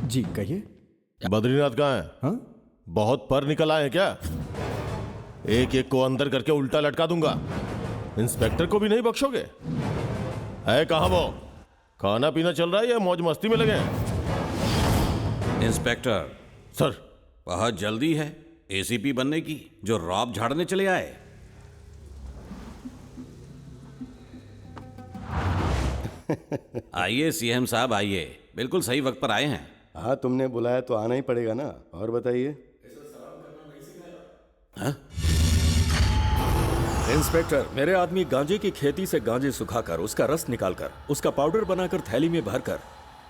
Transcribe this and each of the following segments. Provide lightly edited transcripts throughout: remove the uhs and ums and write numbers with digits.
जी कहिए। बद्रीनाथ कहाँ है? हाँ? बहुत पर निकल आए हैं क्या? एक एक को अंदर करके उल्टा लटका दूंगा। इंस्पेक्टर को भी नहीं बख्शोगे? है कहाँ वो? खाना पीना चल रहा है या मौज मस्ती में लगे हैं? Inspector sir. बहुत जल्दी है एसीपी बनने की, जो रॉब झाड़ने चले आए। आइए सीएम साहब आइए, बिल्कुल सही वक्त पर आए हैं। हाँ, तुमने बुलाया तो आना ही पड़ेगा ना। और बताइए। हाँ? इंस्पेक्टर, मेरे आदमी गांजे की खेती से गांजे सुखाकर उसका रस निकालकर उसका पाउडर बनाकर थैली में भरकर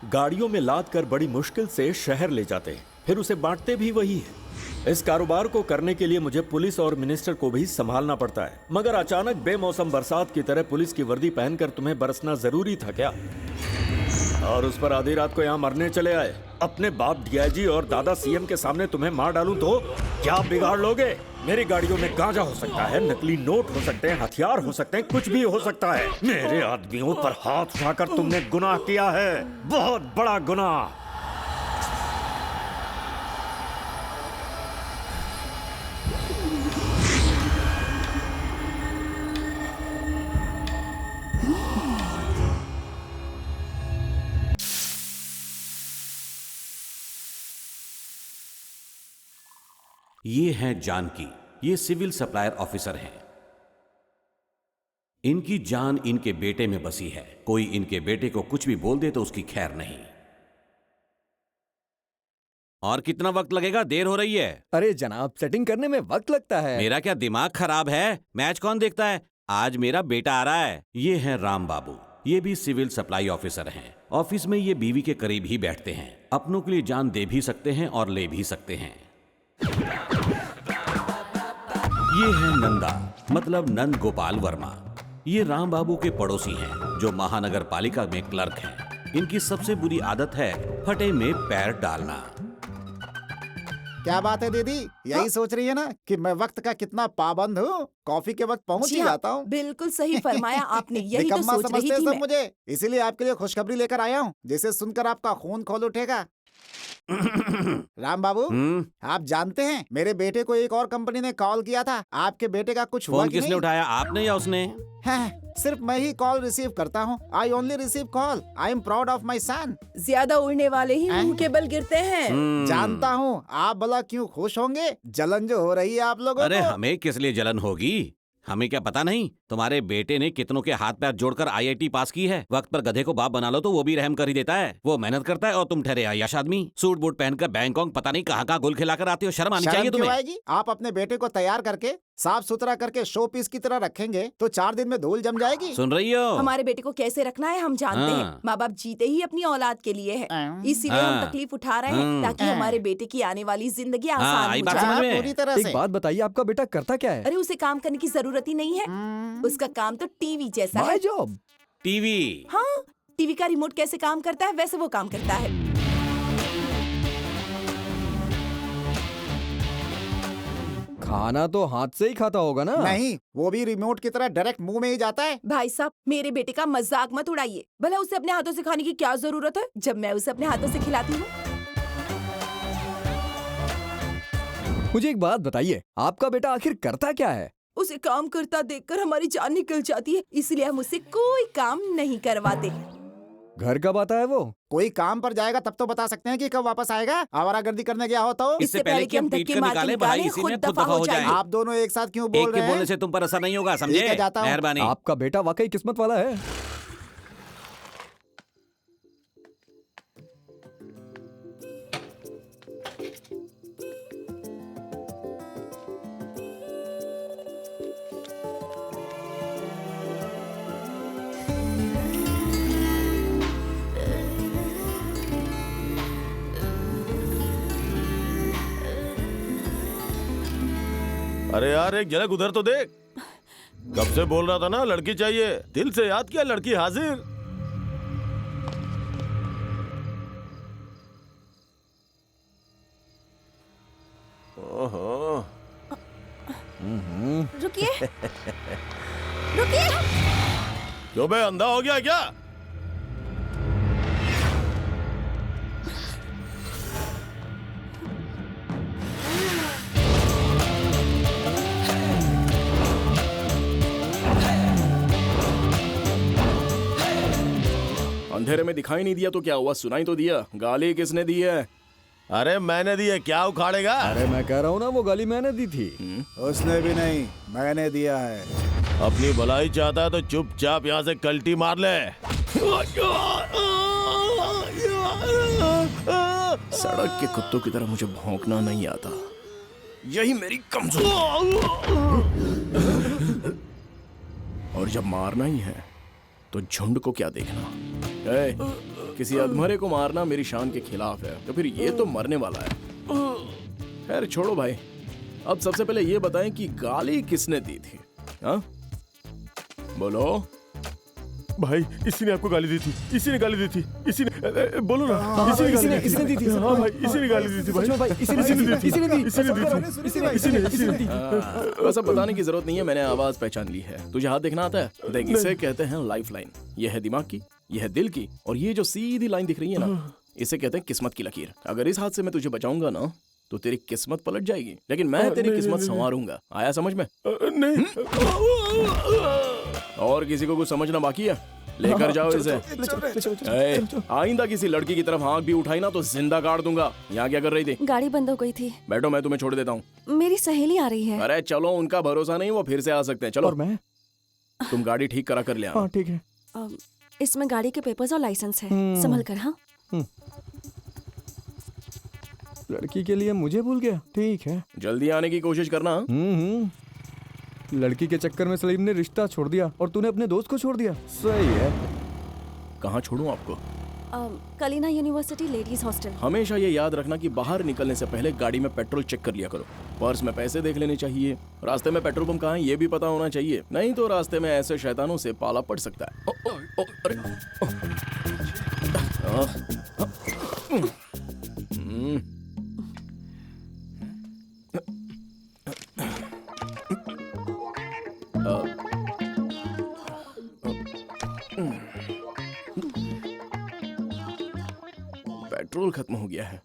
गाड़ियों में लाद कर बड़ी मुश्किल से शहर ले जाते हैं, फिर उसे बांटते भी वही है। इस कारोबार को करने के लिए मुझे पुलिस और मिनिस्टर को भी संभालना पड़ता है, मगर अचानक बेमौसम बरसात की तरह पुलिस की वर्दी पहनकर तुम्हें बरसना जरूरी था क्या? और उस पर आधी रात को यहाँ मरने चले आए। अपने बाप डीआईजी और दादा सीएम के सामने तुम्हें मार डालूं तो क्या बिगाड़ लोगे? मेरी गाड़ियों में गांजा हो सकता है, नकली नोट हो सकते हैं, हथियार हो सकते हैं, कुछ भी हो सकता है। मेरे आदमियों पर हाथ उठाकर तुमने गुनाह किया है, बहुत बड़ा गुनाह। ये हैं जानकी, ये सिविल सप्लायर ऑफिसर हैं। इनकी जान इनके बेटे में बसी है। कोई इनके बेटे को कुछ भी बोल दे तो उसकी खैर नहीं। और कितना वक्त लगेगा? देर हो रही है। अरे जनाब, सेटिंग करने में वक्त लगता है। मेरा क्या दिमाग खराब है? मैच कौन देखता है? आज मेरा बेटा आ रहा है। ये हैं राम बाबू, ये भी सिविल सप्लाई ऑफिसर हैं। ऑफिस में ये बीवी के करीब ही बैठते हैं। अपनों के लिए जान दे भी सकते हैं और ले भी सकते हैं। ये है नंदा, मतलब नंद गोपाल वर्मा। ये राम बाबू के पड़ोसी हैं, जो महानगर पालिका में क्लर्क हैं। इनकी सबसे बुरी आदत है फटे में पैर डालना। क्या बात है दीदी, यही सोच रही है ना कि मैं वक्त का कितना पाबंद हूँ? कॉफी के वक्त पहुँच ही जाता हूँ। बिल्कुल सही फरमाया आपने, यही तो निकम्मा सोच रही समझते थी सब मैं। मुझे, इसीलिए आपके लिए खुशखबरी लेकर आया हूँ, जिसे सुनकर आपका खून खौल उठेगा। राम बाबू, आप जानते हैं मेरे बेटे को एक और कंपनी ने कॉल किया था। आपके बेटे का कुछ हुआ फोन कि किसने नहीं? उठाया, आपने या उसने? हाँ, सिर्फ मैं ही कॉल रिसीव करता हूँ। I only receive call. I am proud of my son. ज्यादा उड़ने वाले ही मुंह के बल गिरते हैं। जानता हूँ, आप भला क्यों खुश होंगे? जलन जो हो रही है आप लोगों अरे को। हमें किस लिए जलन होगी? हमें क्या पता नहीं? तुम्हारे बेटे ने कितनों के हाथ पैर जोड़कर आईआईटी पास की है। वक्त पर गधे को बाप बना लो तो वो भी रहम कर ही देता है। वो मेहनत करता है और तुम ठहरे आयाश आदमी। सूट बूट पहनकर बैंकॉक पता नहीं कहाँ गुल खिलाकर आते हो। शर्म आनी चाहिए शर्म क्यों तुम्हें। आएगी? आप अपने बेटे को तैयार करके साफ सुथरा करके शो पीस की तरह रखेंगे तो 4 दिन में धूल जम जाएगी। सुन रही हो? हमारे बेटे को कैसे रखना है हम जानते हाँ। हैं। माँ बाप जीते ही अपनी औलाद के लिए है, इसीलिए हम हाँ। तकलीफ उठा रहे हैं ताकि हमारे बेटे की आने वाली जिंदगी हाँ, आसान आई हो बात जाए। समझ में। पूरी तरह एक से। बात बताइए, आपका बेटा करता क्या है? अरे उसे काम करने की जरूरत ही नहीं है, उसका काम तो टीवी जैसा है। My job. टीवी? हाँ, टीवी का रिमोट कैसे काम करता है वैसे वो काम करता है। खाना तो हाथ से ही खाता होगा ना? नहीं, वो भी रिमोट की तरह डायरेक्ट मुंह में ही जाता है। भाई साहब, मेरे बेटे का मजाक मत उड़ाइए। भला उसे अपने हाथों से खाने की क्या जरूरत है जब मैं उसे अपने हाथों से खिलाती हूँ। मुझे एक बात बताइए, आपका बेटा आखिर करता क्या है? उसे काम करता देखकर हमारी जान निकल जाती है, इसलिए हम उससे कोई काम नहीं करवाते। घर कब आता है वो? कोई काम पर जाएगा तब तो बता सकते हैं कि कब वापस आएगा। आवारागर्दी करने गया हो तो। इससे पहले कि हम पीट कर निकाले, भाई इसी में खुद दफा हो जाए। आप दोनों एक साथ क्यों बोल एक के रहे बोलने हैं? से तुम पर असर नहीं होगा, ठीक समझे? है, जाता हूँ। मेहरबानी। आपका बेटा वाकई किस्मत वाला है। अरे यार, एक झलक उधर तो देख। कब से बोल रहा था ना लड़की चाहिए, दिल से याद किया, लड़की हाजिर। ओहो। रुकिए रुकिए। क्यों बे, अंधा हो गया क्या? अंधेरे में दिखाई नहीं दिया तो क्या हुआ, सुनाई तो दिया। गाली किसने दी है? अरे मैंने दी है, क्या उखाड़ेगा? अरे मैं कह रहा हूँ ना वो गाली मैंने दी थी। उसने भी नहीं, मैंने दिया है। अपनी भलाई चाहता है तो चुपचाप यहाँ से कल्टी मार ले। सड़क के कुत्तों की तरह मुझे भौंकना नहीं आता, यही मेरी कमजोरी। और जब मारना ही है तो झुंड को क्या देखना। किसी अधमरे को मारना मेरी शान के खिलाफ है, तो फिर ये तो मरने वाला है। खैर छोड़ो भाई, अब सबसे पहले ये बताएं कि गाली किसने दी थी? हाँ बोलो भाई इसी ने आपको गाली दी थी, इसी ने गाली दी थी, इसी ने, बोलो ना। इसी ने दी थी। हाँ भाई इसी ने गाली दी थी भाई, इसी ने दी थी। वैसा बताने की जरूरत नहीं है, मैंने आवाज पहचान ली है। तुझे हाथ देखना आता है? देख, इसे कहते हैं लाइफ लाइन। ये है दिमाग की, ये है दिल की, और ये जो सीधी लाइन दिख रही है ना, इसे कहते हैं किस्मत की लकीर। अगर इस हाथ से मैं तुझे बचाऊंगा ना तो तेरी किस्मत पलट जाएगी, लेकिन मैं तेरी किस्मत संवारूंगा। आया समझ में? नहीं। और किसी को कुछ समझना बाकी है? लेकर जाओ इसे। आइंदा किसी लड़की की तरफ आंख भी उठाई ना तो जिंदा काट दूंगा। यहाँ क्या कर रही थी? गाड़ी बंद हो गई थी। बैठो, मैं तुम्हें छोड़ देता हूँ। मेरी सहेली आ रही है। अरे चलो, उनका भरोसा नहीं, वो फिर से आ सकते हैं। चलो। और मैं? तुम गाड़ी ठीक करा कर ले आना। हाँ ठीक है। इसमें गाड़ी के पेपर्स और लाइसेंस है, संभल कर। हाँ लड़की के लिए मुझे भूल गया। ठीक है, जल्दी आने की कोशिश करना। लड़की के चक्कर में सलीम ने रिश्ता छोड़ दिया और तूने अपने दोस्त को छोड़ दिया। सही है। कहाँ छोड़ूं आपको? Kalina university ladies hostel. हमेशा ये याद रखना कि बाहर निकलने से पहले गाड़ी में पेट्रोल चेक कर लिया करो। पर्स में पैसे देख लेने चाहिए। रास्ते में पेट्रोल पंप कहाँ है ये भी पता होना चाहिए, नहीं तो रास्ते में ऐसे शैतानों से पाला पड़ सकता है। पेट्रोल खत्म हो गया है,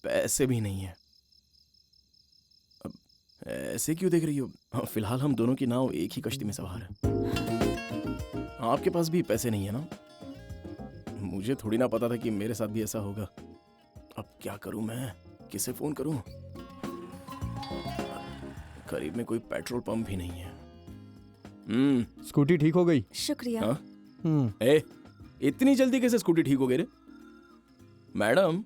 पैसे भी नहीं है। अब ऐसे क्यों देख रही हो? हाँ, फिलहाल हम दोनों की नाव एक ही कश्ती में सवार है। आपके पास भी पैसे नहीं है ना? मुझे थोड़ी ना पता था कि मेरे साथ भी ऐसा होगा। अब क्या करूं मैं? किसे फोन करूं? करीब में कोई पेट्रोल पंप भी नहीं है। स्कूटी ठीक हो गई? शुक्रिया। इतनी जल्दी कैसे स्कूटी ठीक हो गई रे? मैडम,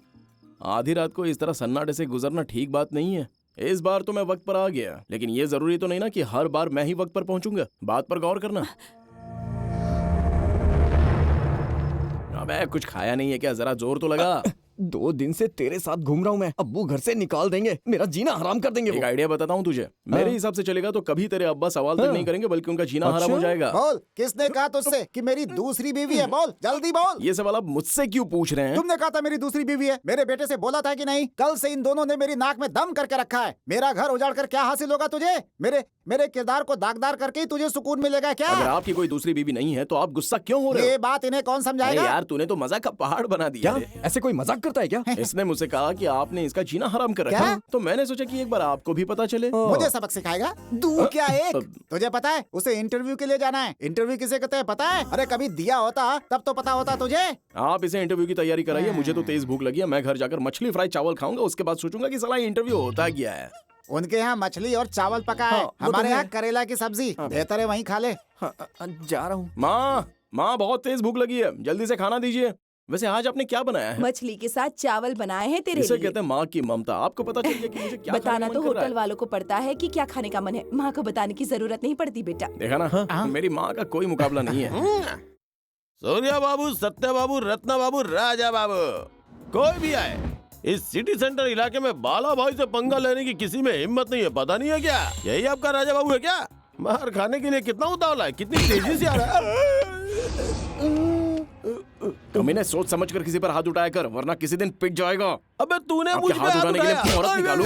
आधी रात को इस तरह सन्नाटे से गुजरना ठीक बात नहीं है। इस बार तो मैं वक्त पर आ गया, लेकिन ये जरूरी तो नहीं ना कि हर बार मैं ही वक्त पर पहुंचूंगा। बात पर गौर करना। अबे कुछ खाया नहीं है क्या? जरा जोर तो लगा। 2 दिन से तेरे साथ घूम रहा हूँ मैं। अब्बू घर से निकाल देंगे, मेरा जीना हराम कर देंगे। एक आइडिया बताता हूँ तुझे। मेरे हिसाब से चलेगा तो कभी तेरे अब्बा सवाल तक नहीं करेंगे, बल्कि उनका जीना हराम हो जाएगा। बोल, किसने कहा तुझसे कि मेरी दूसरी बीवी है? बोल जल्दी बोल। ये सवाल आप मुझसे क्यों पूछ रहे हैं? तुमने कहा था मेरी दूसरी बीवी है। मेरे बेटे से बोला था कि नहीं? कल से इन दोनों ने मेरी नाक में दम करके रखा है। मेरा घर उजाड़ कर क्या हासिल होगा तुझे? मेरे किरदार को दागदार करके ही तुझे सुकून मिलेगा क्या? अगर आपकी कोई दूसरी बीवी नहीं है तो आप गुस्सा क्यों हो रहे हो? ये बात इन्हें कौन समझाएगा? यार तूने तो मजाक का पहाड़ बना दिया। ऐसे कोई मजाक करता है क्या? इसने मुझसे कहा कि आपने इसका जीना हराम कर रखा है, तो मैंने सोचा कि एक बार आपको भी पता चले। मुझे सबक सिखाएगा? तू क्या एक? तुझे पता है उसे इंटरव्यू के लिए जाना है। इंटरव्यू किसे कहते हैं पता है? अरे कभी दिया होता तब तो पता होता तुझे। आप इसे इंटरव्यू की तैयारी कराइए, मुझे तो तेज भूख लगी है। मैं घर जाकर मछली फ्राई चावल खाऊंगा, उसके बाद सोचूंगा कि साला इंटरव्यू होता क्या है। उनके यहाँ मछली और चावल पका है, हमारे यहाँ करेला की सब्जी। बेहतर है वहीं खा ले। जा रहा हूँ। माँ बहुत तेज भूख लगी है, जल्दी से खाना दीजिए। वैसे आज आपने क्या बनाया है? मछली के साथ चावल बनाए हैं तेरे इसे लिए। कहते हैं माँ की ममता। आपको पता चल गया कि मुझे क्या बताना खाने तो का मन कर रहा होटल वालों को पड़ता है कि क्या खाने का मन है। माँ को बताने की जरूरत नहीं पड़ती बेटा। देखा ना, मेरी माँ का कोई मुकाबला नहीं है। सूर्या बाबू, सत्या बाबू, रत्ना बाबू, राजा बाबू, कोई भी आए, इस सिटी सेंटर इलाके में बाला भाई से पंगा लेने की किसी में हिम्मत नहीं है। पता नहीं है क्या यही आपका राजा बाबू है क्या? मार खाने के लिए कितना उतावला है, कितनी तेजी से आ रहा है। कमीने सोच समझ कर किसी पर हाथ उठाया कर, वरना किसी दिन पिट जाएगा। अबे तूने आपके मुझ पे हाथ उठाने के लिए मुहूर्त निकालूं?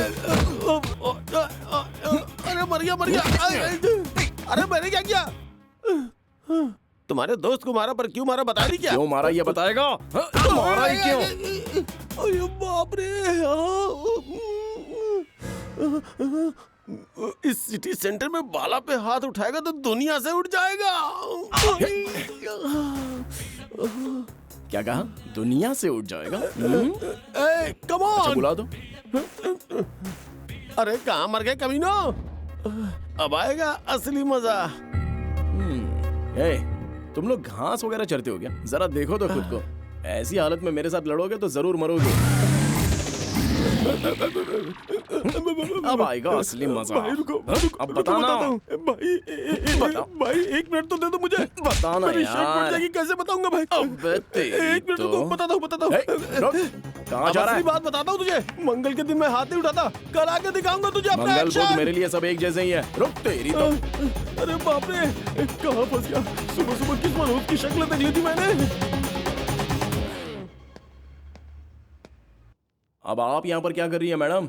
अरे मर गया। अरे मैंने क्या किया? तुम्हारे दोस्त को मारा, पर क्यों मारा बता दी क्या? क्यों मारा ये बताएगा? मारा ही क्यों? अरे बाप रे। इस सिटी सेंटर में बाला पे हाथ उठाएगा तो दुनिया से उठ जाएगा। क्या कहा? दुनिया से उठ जाएगा? कम अच्छा, ऑन। बुला दो। अरे कहाँ मर गए कमीनो? अब आएगा असली मजा। ए, तुम लोग घास वगैरह चरते हो क्या? जरा देखो तो खुद को। ऐसी हालत में मेरे साथ लड़ोगे तो जरूर मरोगे। अब आएगा असली मजा। भाई रुको, अब बताना। भाई 1 मिनट तो दे दो मुझे। बताना मेरी शर्ट फट यार। जाएगी, कैसे बताऊंगा भाई? अबे तेरी 1 मिनट तो। रुको, बताता हूँ ए, रुक। कहाँ जा रहा है? बात बताता हूँ तुझे। मंगल के दिन मैं हाथ नहीं उठाता, कल आके दिखाऊंगा तुझे अपना मंगल बुध एक्शन। मेरे लिए सब एक जैसे ही है। रुक तेरी तो। अरे बाप रे, कहाँ फंस गया? सुबह सुबह किस मनोज की शक्ल देख ली थी मैंने। अब आप यहाँ पर क्या कर रही है मैडम?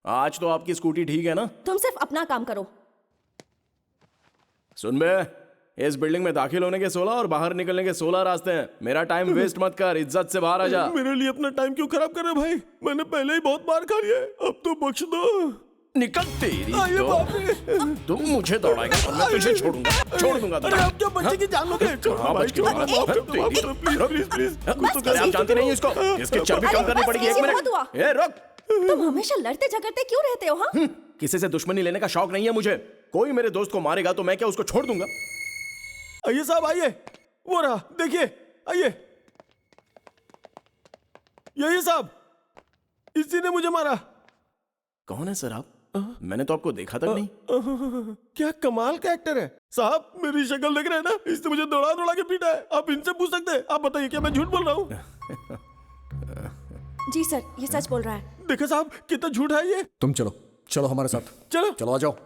आज तो आपकी स्कूटी ठीक है ना? तुम सिर्फ अपना काम करो। सुन बे, इस बिल्डिंग में दाखिल होने के 16 और बाहर निकलने के 16 रास्ते हैं। मेरा टाइम वेस्ट मत कर, इज्जत से बाहर आ जा। मेरे लिए अपना टाइम क्यों खराब कर रहे भाई? मैंने पहले ही बहुत मार खा लिया है, अब तो बख्श दो। निकल तेरी आइए तो। बाप रे। तुम मुझे दौड़ाएगा और मैं तुझे छोड़ दूंगा अरे आप क्या बच्चे की जान लोगे? हाँ, भाई बच के छोड़ो, बाहर। माफ कर दो, माफ कर दो, प्लीज प्लीज प्लीज। कुछ तो अरे आप जानते नहीं हो इसको? इसकी चर्बी कम करनी पड़ेगी। 1 बहुत हुआ। मिनट। ए रुक। तुम हमेशा लड़ते झगड़ते क्यों रहते हो? हाँ, किसी से दुश्मनी लेने का शौक नहीं है मुझे। कोई मेरे दोस्त को मारेगा तो मैं क्या उसको छोड़ दूंगा? आइए साहब आइए, वो रहा देखिए, आइए। यही साहब, इसी ने मुझे मारा। कौन है सर आप? मैंने तो आपको देखा तक नहीं। क्या कमाल का एक्टर है साहब। मेरी शक्ल देख रहे हैं ना, इसने मुझे दौड़ा दौड़ा के पीटा है। आप इनसे पूछ सकते हैं। आप बताइए क्या मैं झूठ बोल रहा हूँ? जी सर, ये सच बोल रहा है। देखो साहब कितना झूठ है ये। तुम चलो, चलो हमारे साथ। चलो चलो आ जाओ।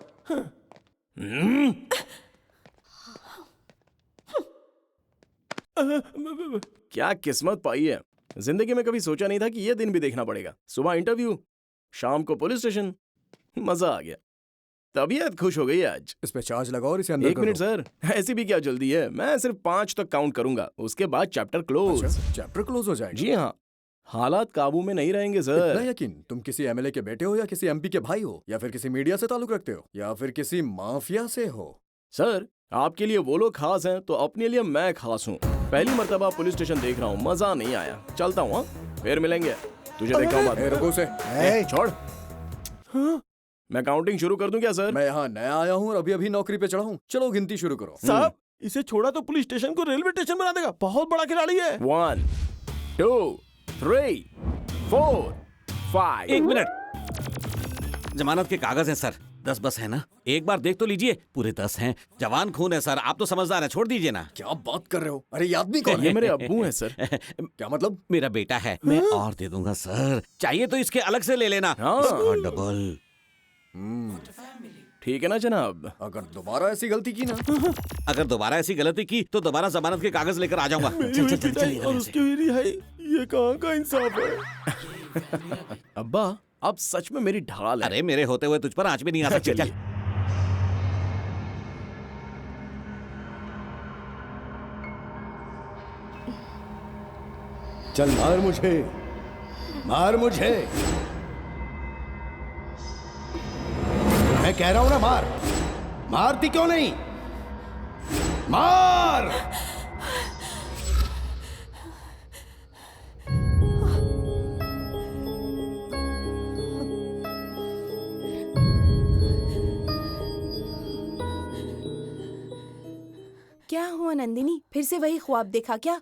क्या किस्मत पाई है। जिंदगी में कभी सोचा नहीं था कि ये दिन भी देखना पड़ेगा। सुबह इंटरव्यू, शाम को पुलिस स्टेशन। मजा आ गया। तबीयत खुश हो गई आज। इस पे चार्ज लगाओ और इसे अंदर 1 मिनट सर, ऐसी भी क्या जल्दी है? मैं सिर्फ 5 तक काउंट करूंगा, उसके बाद चैप्टर क्लोज। चैप्टर क्लोज हो जाएगा। जी हाँ, हालात काबू में नहीं रहेंगे सर। इतना यकीन? तुम किसी एमएलए के बेटे हो या किसी एमपी के भाई हो या फिर किसी मीडिया से ताल्लुक रखते हो या फिर किसी माफिया से हो? सर, आपके लिए वो लोग खास हैं तो अपने लिए मैं खास हूँ। पहली मर्तबा पुलिस स्टेशन देख रहा हूँ, मजा नहीं आया। चलता हूँ, फिर मिलेंगे। तुझे देखता हूँ बाद में। रुको से। छोड़। मैं काउंटिंग शुरू कर दूं क्या सर? मैं यहाँ नया आया हूँ और अभी अभी नौकरी पे चढ़ा हूँ। चलो गिनती शुरू करो। साहब इसे छोड़ा तो पुलिस स्टेशन को रेलवे स्टेशन बना देगा। बहुत बड़ा खिलाड़ी है। 1 2 3 4 5। 1 मिनट, जमानत के कागज हैं सर। 10 बस है ना? एक बार देख तो लीजिए, पूरे 10 हैं। जवान खून है सर, आप तो समझदार हैं, छोड़ दीजिए ना। क्या बात कर रहे हो? अरे ये आदमी कौन ये है? मेरे अब्बू हैं सर। क्या मतलब? मेरा बेटा है। मैं और दे दूंगा सर, चाहिए तो इसके अलग से ले लेना। हाँ। इसका डबल। ठीक है ना जनाब? अगर दोबारा ऐसी गलती की ना। अगर दोबारा ऐसी गलती की तो दोबारा जमानत के कागज लेकर आ जाऊंगा। चल चल चल चल और उसकी हुई रिहाई, ये कहाँ का इंसाफ है? अब्बा, आप सच में मेरी ढाल है। अरे मेरे होते हुए तुझ पर आंच भी नहीं आ सकती। चल। चल मार मुझे, मार मुझे। मैं कह रहा हूं ना मार। मारती क्यों नहीं? मार। क्या हुआ नंदिनी? फिर से वही ख्वाब देखा क्या?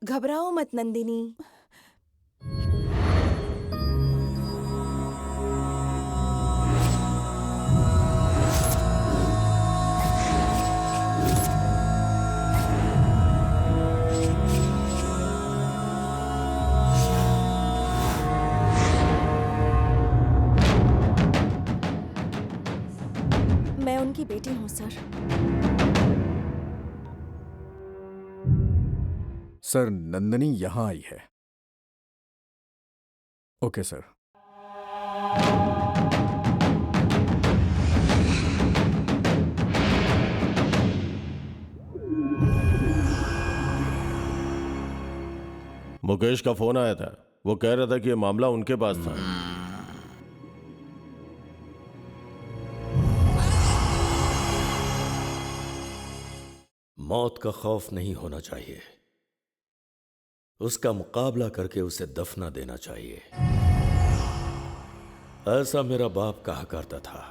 घबराओ मत नंदिनी। मैं उनकी बेटी हूँ सर। सर नंदनी यहाँ आई है। Okay sir. मुकेश का फोन आया था। वो कह रहा था कि ये मामला उनके पास था। मौत का खौफ नहीं होना चाहिए, उसका मुकाबला करके उसे दफना देना चाहिए। ऐसा मेरा बाप कहा करता था।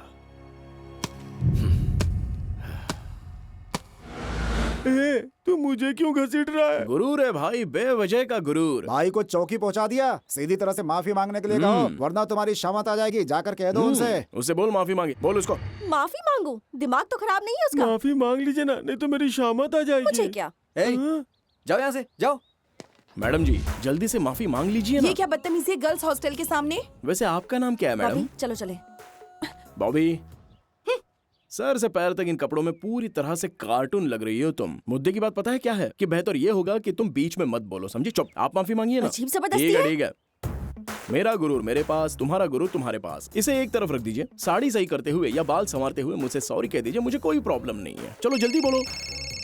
तू मुझे क्यों घसीट रहा है? गुरूर है भाई, बेवजह का गुरूर। भाई को चौकी पहुंचा दिया, सीधी तरह से माफी मांगने के लिए कहो, वरना तुम्हारी शामत आ जाएगी। जाकर कह दो उनसे। उससे बोल माफी मांगे, बोल उसको। माफी मांगू? दिमाग तो खराब नहीं है उसका? माफी मांग लीजिए ना, नहीं तो मेरी शामत आ जाएगी। मुझे क्या? जाओ यहाँ से, जाओ। मैडम जी जल्दी से माफी मांग लीजिए ना। ये क्या बदतमीजी है गर्ल्स हॉस्टल के सामने? वैसे आपका नाम क्या है मैडम? बॉबी, चलो चले। बॉबी, सर से पैर तक इन कपड़ों में पूरी तरह से कार्टून लग रही हो तुम। मुद्दे की बात पता है क्या है? कि बेहतर ये होगा कि तुम बीच में मत बोलो, समझी? चुप। आप माफी मांगिए ना। अजीब जबरदस्ती ठीक है है। ठीक है। मेरा गुरूर मेरे पास, तुम्हारा गुरूर तुम्हारे पास। इसे एक तरफ रख दीजिए। साड़ी सही करते हुए या बाल संवारते हुए मुझसे सॉरी कह दीजिए, मुझे कोई प्रॉब्लम नहीं है। चलो जल्दी बोलो।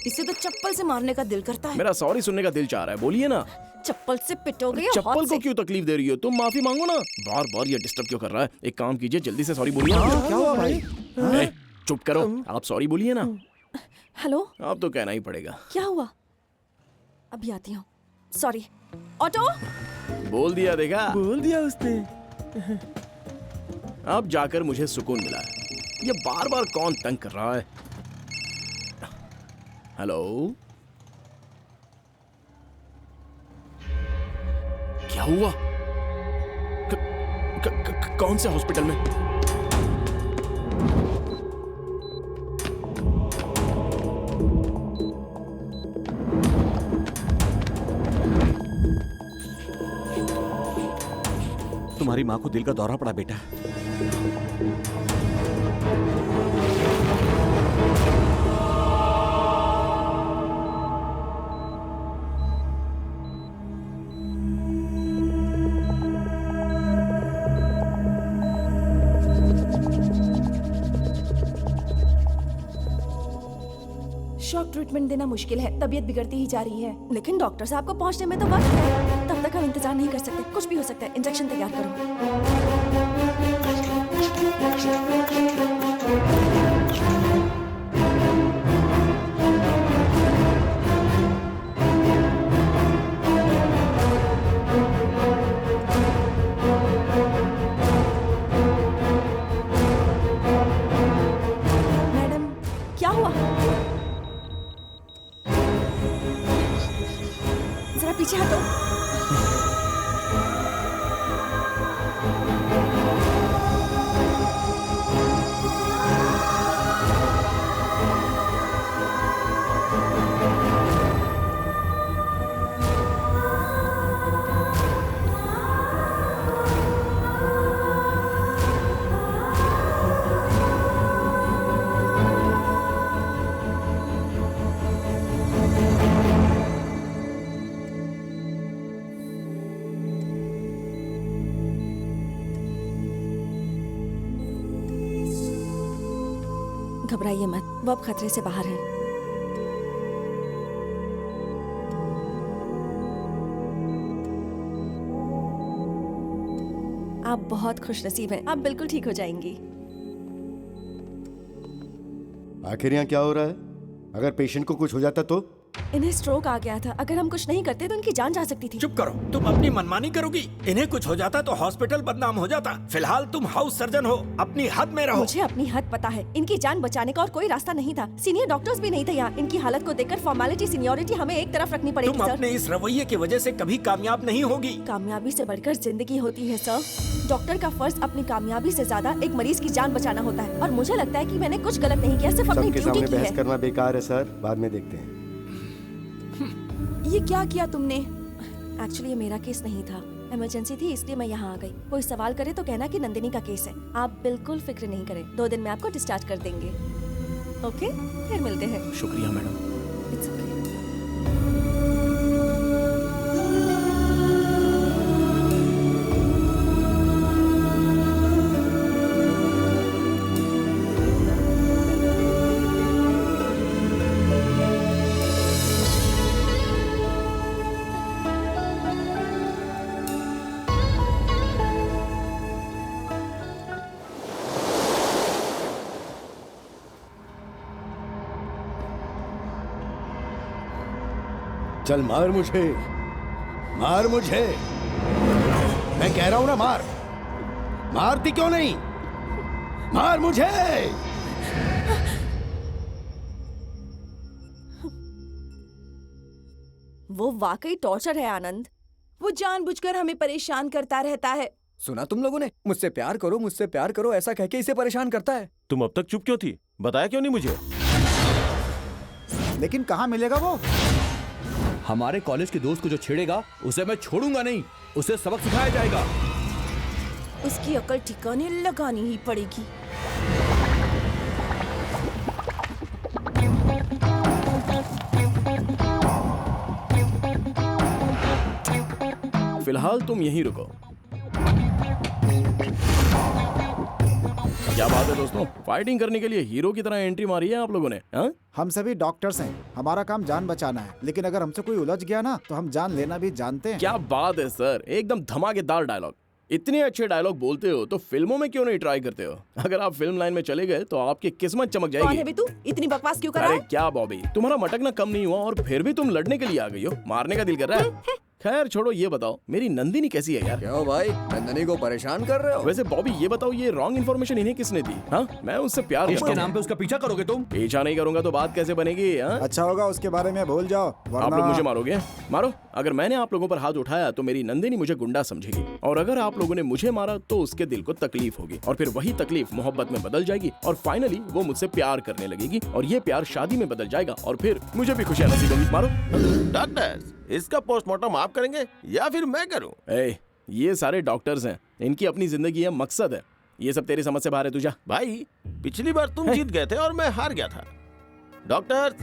इसे तो चप्पल से मारने का दिल करता है। मेरा सॉरी सुनने का दिल चाह रहा है, बोलिए ना। चप्पल से पिटोगे या चप्पल हाथ को से? क्यों तकलीफ दे रही हो? तुम माफी मांगो ना। बार बार ये डिस्टर्ब क्यों कर रहा है? एक काम कीजिए, जल्दी से सॉरी बोलिए। क्या हुआ भाई? ए, चुप करो, आप सॉरी बोलिए ना। हेलो, आप तो कहना ही पड़ेगा। क्या हुआ? अभी आती हूँ। सॉरी। ऑटो। बोल दिया, देखा? बोल दिया उसने। अब जाकर मुझे सुकून मिला है। ये बार बार कौन तंग कर रहा है? हेलो, क्या हुआ? कौन से हॉस्पिटल में? तुम्हारी माँ को दिल का दौरा पड़ा बेटा। शॉक ट्रीटमेंट देना मुश्किल है, तबीयत बिगड़ती ही जा रही है। लेकिन डॉक्टर साहब को पहुंचने में तो वक्त है। तब तक हम इंतजार नहीं कर सकते। कुछ भी हो सकता है। इंजेक्शन तैयार करो। मैडम, क्या हुआ? जरा पीछे हटो। घबराइए मत, वो अब खतरे से बाहर है। आप बहुत खुशनसीब हैं। आप बिल्कुल ठीक हो जाएंगी। आखिर यहाँ क्या हो रहा है? अगर पेशेंट को कुछ हो जाता तो? इन्हें स्ट्रोक आ गया था। अगर हम कुछ नहीं करते तो इनकी जान जा सकती थी। चुप करो, तुम अपनी मनमानी करोगी। इन्हें कुछ हो जाता तो हॉस्पिटल बदनाम हो जाता। फिलहाल तुम हाउस सर्जन हो, अपनी हद में रहो। मुझे अपनी हद पता है। इनकी जान बचाने का और कोई रास्ता नहीं था। सीनियर डॉक्टर्स भी नहीं थे यहाँ। इनकी हालत को देखकर फॉर्मेलिटी सीनियोरिटी हमें एक तरफ रखनी पड़ेगी तुम सर। अपने इस रवैये की वजह से कभी कामयाब नहीं होगी। कामयाबी से बढ़कर जिंदगी होती है सर। डॉक्टर का फर्ज अपनी कामयाबी से ज्यादा एक मरीज की जान बचाना होता है। और मुझे लगता है कि मैंने कुछ गलत नहीं किया, सिर्फ अपनी सबके ड्यूटी सामने की बहस है। करना बेकार है सर, बाद में देखते हैं। ये क्या किया तुमने? एक्चुअली ये मेरा केस नहीं था। इमरजेंसी थी इसलिए मैं यहाँ आ गई। कोई सवाल करे तो कहना कि नंदिनी का केस है। आप बिल्कुल फिक्र नहीं करें, 2 दिन में आपको डिस्चार्ज कर देंगे। ओके, फिर मिलते हैं। शुक्रिया मैडम। It's okay. चल मार मुझे। मार मुझे, मैं कह रहा हूं ना मार। मारती क्यों नहीं? मार मुझे। वो वाकई टॉर्चर है आनंद। वो जानबूझकर हमें परेशान करता रहता है। सुना तुम लोगों ने, मुझसे प्यार करो ऐसा कह के इसे परेशान करता है। तुम अब तक चुप क्यों थी? बताया क्यों नहीं मुझे? लेकिन कहाँ मिलेगा वो? हमारे कॉलेज के दोस्त को जो छेड़ेगा उसे मैं छोड़ूंगा नहीं, उसे सबक सिखाया जाएगा। उसकी अकल ठिकाने लगानी ही पड़ेगी। फिलहाल तुम यहीं रुको। क्या बात है दोस्तों, फाइटिंग करने के लिए हीरो की तरह एंट्री मारी है आप लोगों ने, हाँ? हम सभी डॉक्टर्स हैं, हमारा काम जान बचाना है, लेकिन अगर हमसे कोई उलझ गया ना तो हम जान लेना भी जानते हैं। क्या बात है सर, एकदम धमाकेदार डायलॉग। इतने अच्छे डायलॉग बोलते हो तो फिल्मों में क्यों नहीं ट्राई करते हो? अगर आप फिल्म लाइन में चले गए तो आपकी किस्मत चमक कौन है जाएगी। बे तू? इतनी बकवास क्यों कर रहा अरे है? क्या बॉबी, तुम्हारा मटकना कम नहीं हुआ और फिर भी तुम लड़ने के लिए आ गई हो। मारने का दिल कर रहा है? खैर छोड़ो, ये बताओ मेरी नंदिनी कैसी है यार? क्यों भाई, नंदनी को परेशान कर रहे हो? वैसे बॉबी ये बताओ, ये रॉन्ग इन्फॉर्मेशन इन्हें किसने दी? हाँ, मैं उससे प्यार करता इसके हूं। नाम पे उसका पीछा करोगे तुम? पीछा नहीं करूंगा तो बात कैसे बनेगी? हाँ? अच्छा होगा उसके बारे में भूल जाओ, आप वरना लोग मुझे मारोगे? मारो। अगर मैंने आप लोगों पर हाथ उठाया तो मेरी नंदिनी मुझे गुंडा समझेगी, और अगर आप लोगों ने मुझे मारा तो उसके दिल को तकलीफ होगी, और फिर वही तकलीफ मोहब्बत में बदल जाएगी, और फाइनली वो मुझसे प्यार करने लगेगी, और ये प्यार शादी में बदल जाएगा, और फिर मुझे भी खुशियां नसीब होंगी। मारो। डॉक्टर, इसका पोस्टमार्टम आप करेंगे या फिर मैं करूं? ये सारे डॉक्टर्स हैं, इनकी अपनी जिंदगी है, मकसद है। ये सब तेरी समझ से बाहर है। तुझा भाई, पिछली बार तुम जीत गए थे और मैं हार गया था। डॉक्टर,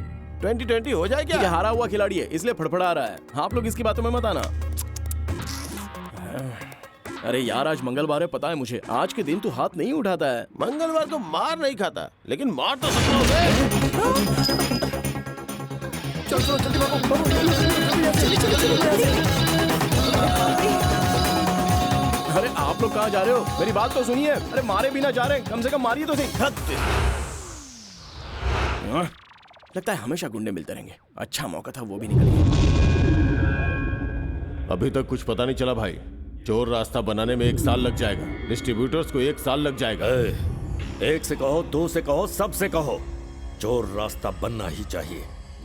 2020 हो जाए ये क्या? हारा हुआ खिलाड़ी है, इसलिए फड़फड़ा रहा है। आप लोग इसकी बातों में मत आना। अरे यार, आज मंगलवार है, पता है मुझे। आज के दिन तू हाथ नहीं उठाता है। मंगलवार तो मार नहीं खाता, लेकिन मार तो सकता हूं। चलो जल्दी भागो। अरे आप लोग कहाँ जा रहे हो? मेरी बात तो सुनिए। अरे मारे बिना जा रहे हैं, कम से कम मारिए तो सही। लगता है हमेशा गुंडे मिलते रहेंगे। अच्छा मौका था, वो भी निकल गया। अभी तक कुछ पता नहीं चला भाई। चोर रास्ता बनाने में 1 साल लग जाएगा, डिस्ट्रीब्यूटर्स को 1 साल लग जाएगा। एक से कहो, 2 से कहो, सब से कहो, चोर रास्ता बनना ही चाहिए,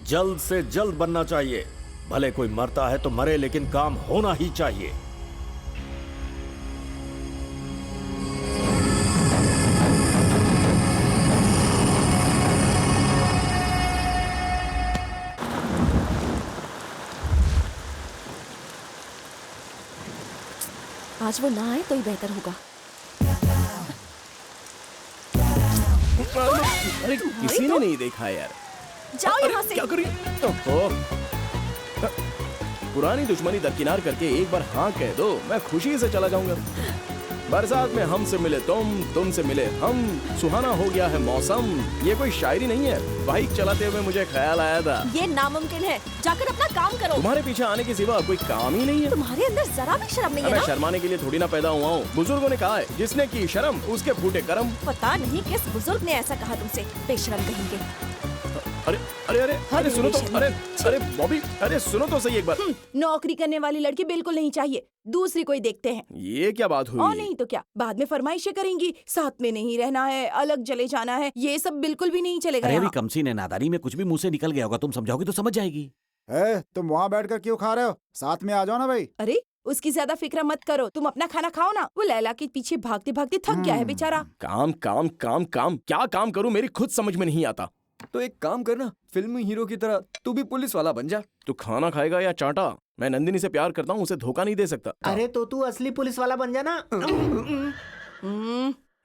जल्द से जल्द बनना चाहिए। भले कोई मरता है तो मरे, लेकिन काम होना ही चाहिए। आज वो ना आए तो ही बेहतर होगा। अरे किसी ने नहीं देखा यार। जाओ यहाँ से। क्या करी? पुरानी दुश्मनी दरकिनार करके एक बार हाँ कह दो, मैं खुशी से चला जाऊंगा। बरसात में हमसे मिले तुमसे मिले हम, सुहाना हो गया है मौसम। ये कोई शायरी नहीं है। बाइक चलाते हुए मुझे ख्याल आया था, ये नामुमकिन है। जाकर अपना काम करो। तुम्हारे पीछे आने के सिवा कोई काम ही नहीं है। तुम्हारे अंदर जरा भी शर्म नहीं है मैं ना? शर्माने के लिए थोड़ी ना पैदा हुआ हूँ। बुजुर्गों ने कहा है, जिसने की शर्म उसके फूटे कर्म। पता नहीं किस बुजुर्ग ने ऐसा कहा तुमसे, बेशरम कहेंगे। अरे अरे अरे अरे सुनो तो, अरे अरे बॉबी, अरे सुनो तो सही एक बार। नौकरी करने वाली लड़की बिल्कुल नहीं चाहिए, दूसरी कोई देखते हैं। ये क्या बात हुई? और नहीं तो क्या, बाद में फरमाइशें करेंगी, साथ में नहीं रहना है, अलग चले जाना है, ये सब बिल्कुल भी नहीं चलेगा अरे अभी यहाँ। कमसी ने नादारी में कुछ भी मुंह से निकल गया होगा, तुम समझाओगे तो समझ जाएगी। तुम वहाँ बैठकर क्यों खा रहे हो? साथ में आ जाओ ना भाई। अरे उसकी ज्यादा फिक्र मत करो, तुम अपना खाना खाओ ना। वो लैला के पीछे भागते भागते थक गया है बेचारा। काम काम काम काम, क्या काम करूं मेरी खुद समझ में नहीं आता। तो एक काम करना, फिल्मी हीरो की तरह तू भी पुलिस वाला बन जा। तू खाना खाएगा या चांटा? मैं नंदिनी से प्यार करता हूँ, उसे धोखा नहीं दे सकता। अरे तो तू असली पुलिस वाला बन जाना।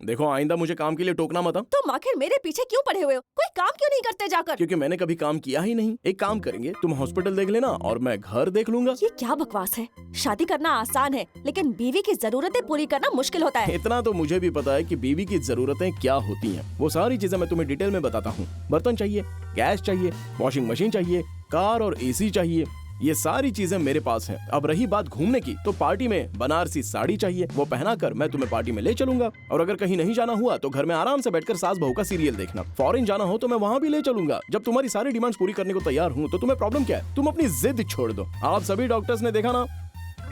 देखो आइंदा मुझे काम के लिए टोकना मत। तुम आखिर मेरे पीछे क्यों पड़े हुए हो? कोई काम क्यों नहीं करते जाकर? क्योंकि मैंने कभी काम किया ही नहीं। एक काम करेंगे, तुम हॉस्पिटल देख लेना और मैं घर देख लूंगा। ये क्या बकवास है? शादी करना आसान है, लेकिन बीवी की जरूरतें पूरी करना मुश्किल होता है। इतना तो मुझे भी पता है कि बीवी की जरूरतें क्या होती हैं। वो सारी चीजें मैं तुम्हें डिटेल में बताता हूँ। बर्तन चाहिए, गैस चाहिए, वॉशिंग मशीन चाहिए, कार और एसी चाहिए, ये सारी चीजें मेरे पास हैं। अब रही बात घूमने की, तो पार्टी में बनारसी साड़ी चाहिए, वो पहनाकर मैं तुम्हें पार्टी में ले चलूंगा। और अगर कहीं नहीं जाना हुआ तो घर में आराम से बैठकर सास बहू का सीरियल देखना। फॉरेन जाना हो तो मैं वहाँ भी ले चलूंगा। जब तुम्हारी सारी डिमांड्स पूरी करने को तैयार हूँ तो तुम्हें प्रॉब्लम क्या है? तुम अपनी जिद छोड़ दो। आप सभी डॉक्टर्स ने देखा ना,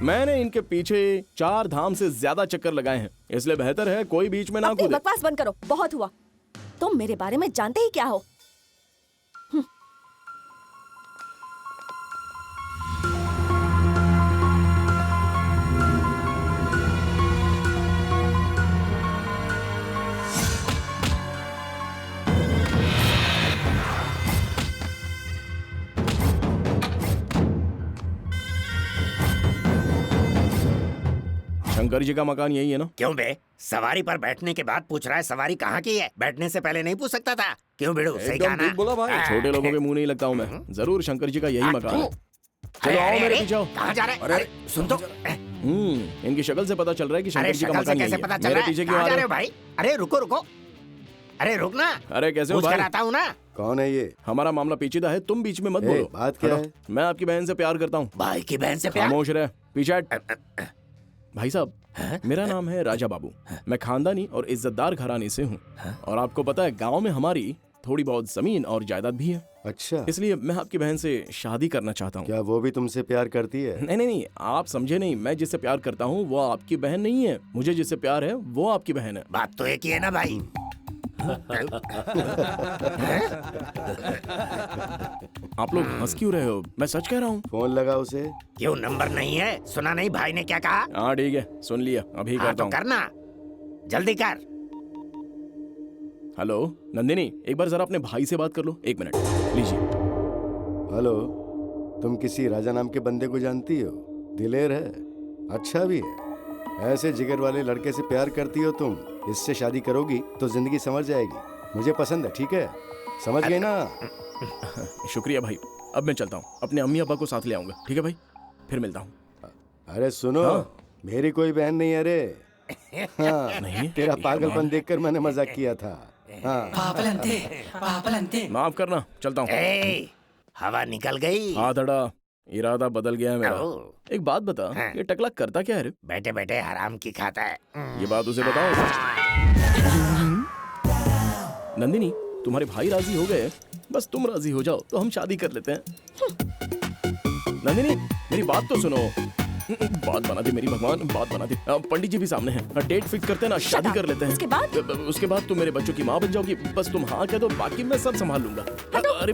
मैंने इनके पीछे 4 धाम से ज्यादा चक्कर लगाए हैं, इसलिए बेहतर है कोई बीच में ना अपनी कूदे। बकवास बंद करो, बहुत हुआ। तुम मेरे बारे में जानते ही क्या हो? शंकर जी का मकान यही है ना? क्यों बे? सवारी पर बैठने के बाद पूछ रहा है सवारी कहाँ की है? बैठने से पहले नहीं पूछ सकता था? क्यों बिड़ू, सही कहा ना? बोला भाई। छोटे लोगों के मुंह नहीं लगता हूँ मैं। जरूर शंकर जी का यही मकान है। चलो आओ मेरे पीछे आओ। कहाँ जा रहे? अरे सुन तो। इनकी शक्ल से पता चल रहा है कि अरे शंकर जी का शक्ल से मकान कैसे यही पता है। चल मेरे रहा है? पीछे क्यों कहाँ आ जा रहे रहे हो भाई? अरे रुको रुको, अरे रुक ना। अरे कैसे हो पूछ कर भाई? आता हूँ ना। कौन है ये? हमारा मामला पेचीदा है, तुम बीच में मत बोलो। बात क्या है? मैं आपकी बहन से प्यार करता हूँ। भाई की बहन से प्यार? खामोश रहे, पीछे हट। भाई साहब, मेरा नाम है राजा बाबू। मैं खानदानी और इज्जतदार घराने से हूँ, और आपको पता है गांव में हमारी थोड़ी बहुत जमीन और जायदाद भी है। अच्छा, इसलिए मैं आपकी बहन से शादी करना चाहता हूँ। क्या वो भी तुमसे प्यार करती है? नहीं नहीं नहीं, आप समझे नहीं। मैं जिससे प्यार करता हूँ वो आपकी बहन नहीं है। मुझे जिससे प्यार है वो आपकी बहन है। बात तो एक ही है ना भाई। आप लोग हंस क्यों रहे हो? मैं सच कह रहा हूँ। फोन लगा उसे। क्यों, नंबर नहीं है? सुना नहीं भाई ने क्या कहा? हाँ ठीक है, सुन लिया, अभी हाँ करता तो हूँ। करना, जल्दी कर। हेलो नंदिनी, एक बार जरा अपने भाई से बात कर लो। 1 मिनट लीजिए। हेलो, तुम किसी राजा नाम के बंदे को जानती हो? दिलेर है, अच्छा भी है। ऐसे जिगर वाले लड़के से प्यार करती हो तुम, इससे शादी करोगी तो जिंदगी समझ जाएगी। मुझे पसंद है, ठीक है? समझ गए ना? शुक्रिया भाई, अब मैं चलता हूँ। अपने अम्मी अब्बा को साथ ले आऊंगा, ठीक है भाई? फिर मिलता हूँ। अरे सुनो, मेरी कोई बहन नहीं है रे। हाँ, नहीं? तेरा पागलपन देखकर मैंने मजाक किया था। हाँ। माफ करना, चलता हूँ। हवा निकल गई। हाँ धड़ा, इरादा बदल गया है मेरा। एक बात बता, ये टकला करता क्या है रे? बैठे बैठे हराम की खाता है। ये बात उसे बताओ। नंदिनी, तुम्हारे भाई राजी हो गए, बस तुम राजी हो जाओ तो हम शादी कर लेते हैं। नंदिनी, मेरी बात तो सुनो। बात बना दे मेरी भगवान, बात बना दे। पंडित जी भी सामने हैं, डेट फिक्स करते हैं ना, शादी कर लेते हैं। उसके बाद तुम मेरे बच्चों की माँ बन जाओगी। बस तुम हाँ कह दो, बाकी मैं सब संभाल लूंगा। अरे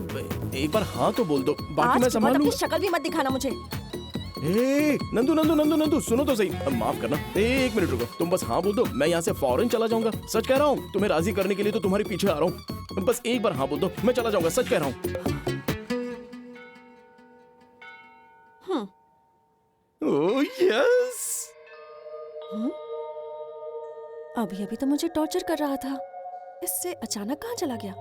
एक बार हाँ तो बोल दो, बाकी मैं संभाल लूंगा। शक्ल भी मत दिखाना मुझे। नंदू नंदू नंदू नंदू, सुनो तो सही। माफ करना, 1 मिनट रुको। तुम बस हाँ बोल दो, मैं यहाँ से फौरन चला जाऊंगा। सच कह रहा हूँ, तुम्हें राजी करने के लिए तो तुम्हारे पीछे आ रहा हूँ। बस एक बार हाँ बोल दो, मैं चला जाऊंगा। सच कह रहा हूँ। Oh yes. अभी अभी तो मुझे टॉर्चर कर रहा था, इससे अचानक कहाँ चला गया?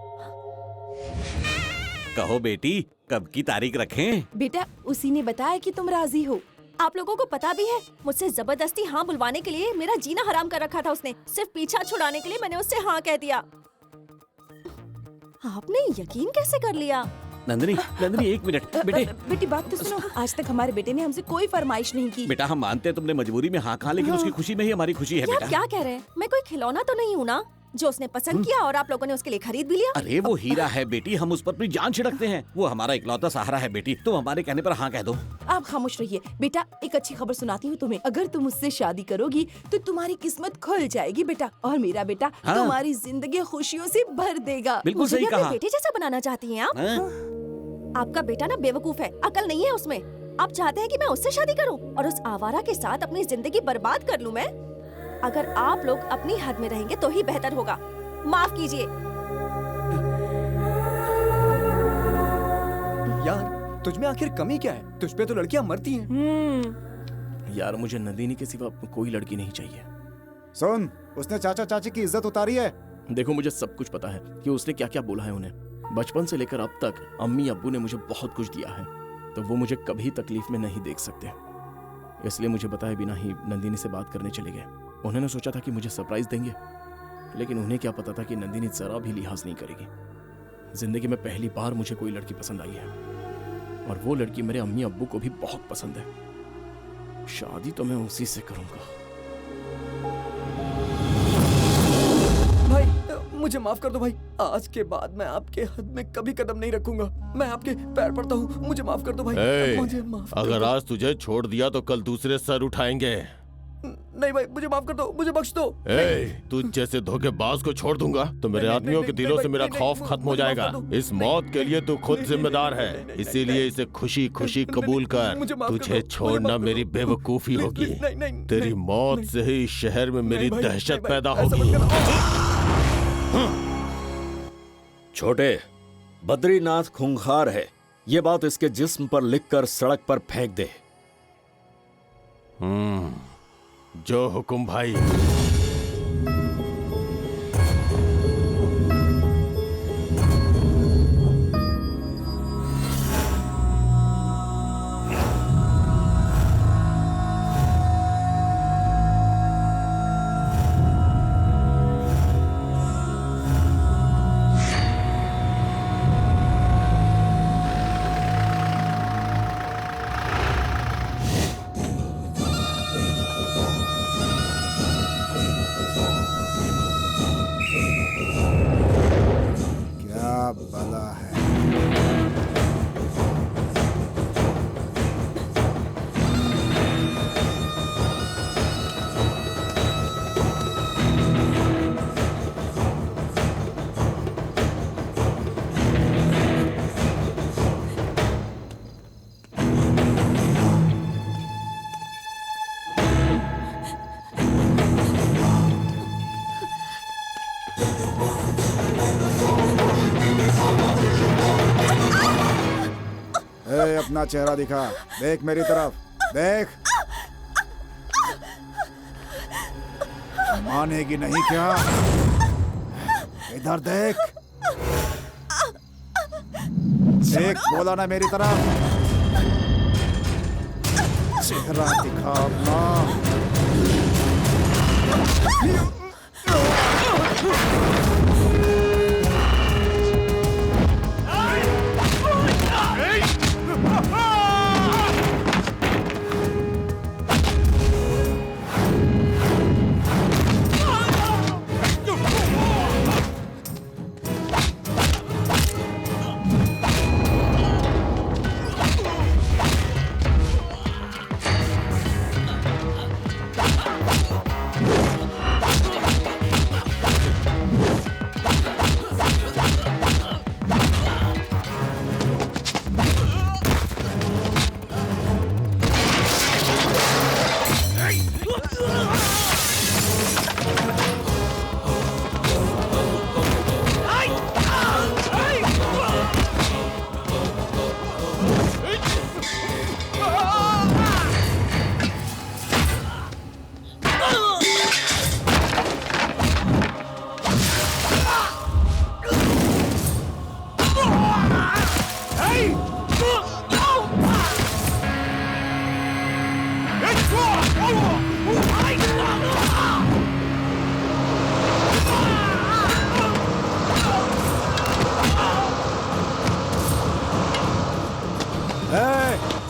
कहो बेटी, कब की तारीख रखें? बेटा, उसी ने बताया कि तुम राजी हो। आप लोगों को पता भी है, मुझसे जबरदस्ती हाँ बुलवाने के लिए मेरा जीना हराम कर रखा था उसने। सिर्फ पीछा छुड़ाने के लिए मैंने उससे हाँ कह दिया। आपने यकीन कैसे कर लिया? नंदिनी, नंदिनी 1 मिनट। बेटी बात तो सुनो। आज तक हमारे बेटे ने हमसे कोई फरमाइश नहीं की। बेटा हम मानते हैं तुमने मजबूरी में हाँ कहा, लेकिन उसकी खुशी में ही हमारी खुशी है क्या बेटा। क्या कह रहे हैं? मैं कोई खिलौना तो नहीं हूँ ना जो उसने पसंद किया और आप लोगों ने उसके लिए खरीद भी लिया। अरे वो हीरा है बेटी, हम उस पर अपनी जान छिड़कते हैं। वो हमारा इकलौता सहारा है बेटी, तुम हमारे कहने पर हाँ कह दो। आप खामोश रहिए। बेटा, एक अच्छी खबर सुनाती हूँ तुम्हें। अगर तुम उससे शादी करोगी तो तुम्हारी किस्मत खुल जाएगी बेटा, और मेरा बेटा तुम्हारी जिंदगी खुशियों से भर देगा। बिल्कुल सही कहा। बेटे जैसा बनाना चाहती हैं आप? आपका बेटा ना बेवकूफ है, अकल नहीं है उसमें। आप चाहते हैं कि मैं उससे शादी करूं और उस आवारा के साथ अपनी जिंदगी बर्बाद कर लूं मैं? अगर आप लोग अपनी हद में रहेंगे तो ही बेहतर होगा। माफ कीजिए। यार, तुझ में आखिर कमी क्या है? तुझ पे तो लड़कियां मरती हैं। यार मुझे नंदिनी के सिवा कोई लड़की नहीं चाहिए। सुन, उसने चाचा चाची की इज्जत उतारी है। देखो मुझे सब कुछ पता है कि उसने क्या क्या बोला है उन्हें। बचपन से लेकर अब तक अम्मी अब्बू ने मुझे बहुत कुछ दिया है, तो वो मुझे कभी तकलीफ में नहीं देख सकते। इसलिए मुझे बताए बिना ही नंदिनी से बात करने चले गए। उन्होंने सोचा था कि मुझे सरप्राइज देंगे, लेकिन उन्हें क्या पता था कि नंदिनी जरा भी लिहाज नहीं करेगी। जिंदगी में पहली बार मुझे कोई लड़की पसंद आई है, और वो लड़की मेरे अम्मी अब्बू को भी बहुत पसंद है। शादी तो मैं उसी से करूंगा। भाई मुझे माफ कर दो भाई। आज के बाद मैं आपके हद में कभी कदम नहीं रखूंगा। मैं आपके पैर पड़ता हूँ, मुझे माफ कर दो भाई। ए, मुझे माफ कर अगर दो। आज तुझे छोड़ दिया तो कल दूसरे सर उठाएंगे। नहीं भाई, मुझे माफ कर दो, मुझे बख्श दो। ए, तुझ जैसे धोखेबाज को छोड़ दूंगा तो मेरे नहीं, आदमियों नहीं, के नहीं, दिलों नहीं, से मेरा नहीं, खौफ नहीं, खत्म हो मुझे माफ जाएगा। कर दो। इस मौत के लिए तू खुद जिम्मेदार है, इसीलिए इसे खुशी खुशी कबूल कर। मुझे माफ कर तुझे दो, छोड़ना मुझे माफ कर मेरी दो। बेवकूफी होगी। नहीं, नहीं, तेरी नहीं, मौत नहीं। से ही इस शहर में मेरी भाई, दहशत नहीं भाई, पैदा ऐसा होगी। मत करो। छोटे, बद्रीनाथ खूंखार है, ये बात इसके जिस्म पर लिखकर सड़क पर फेंक दे। जो हुकुम भाई। क्या बला है। ए, अपना चेहरा दिखा, देख मेरी तरफ, देख। मानेगी नहीं क्या? इधर देख, देख, बोला ना मेरी तरफ। चेहरा दिखा अपना।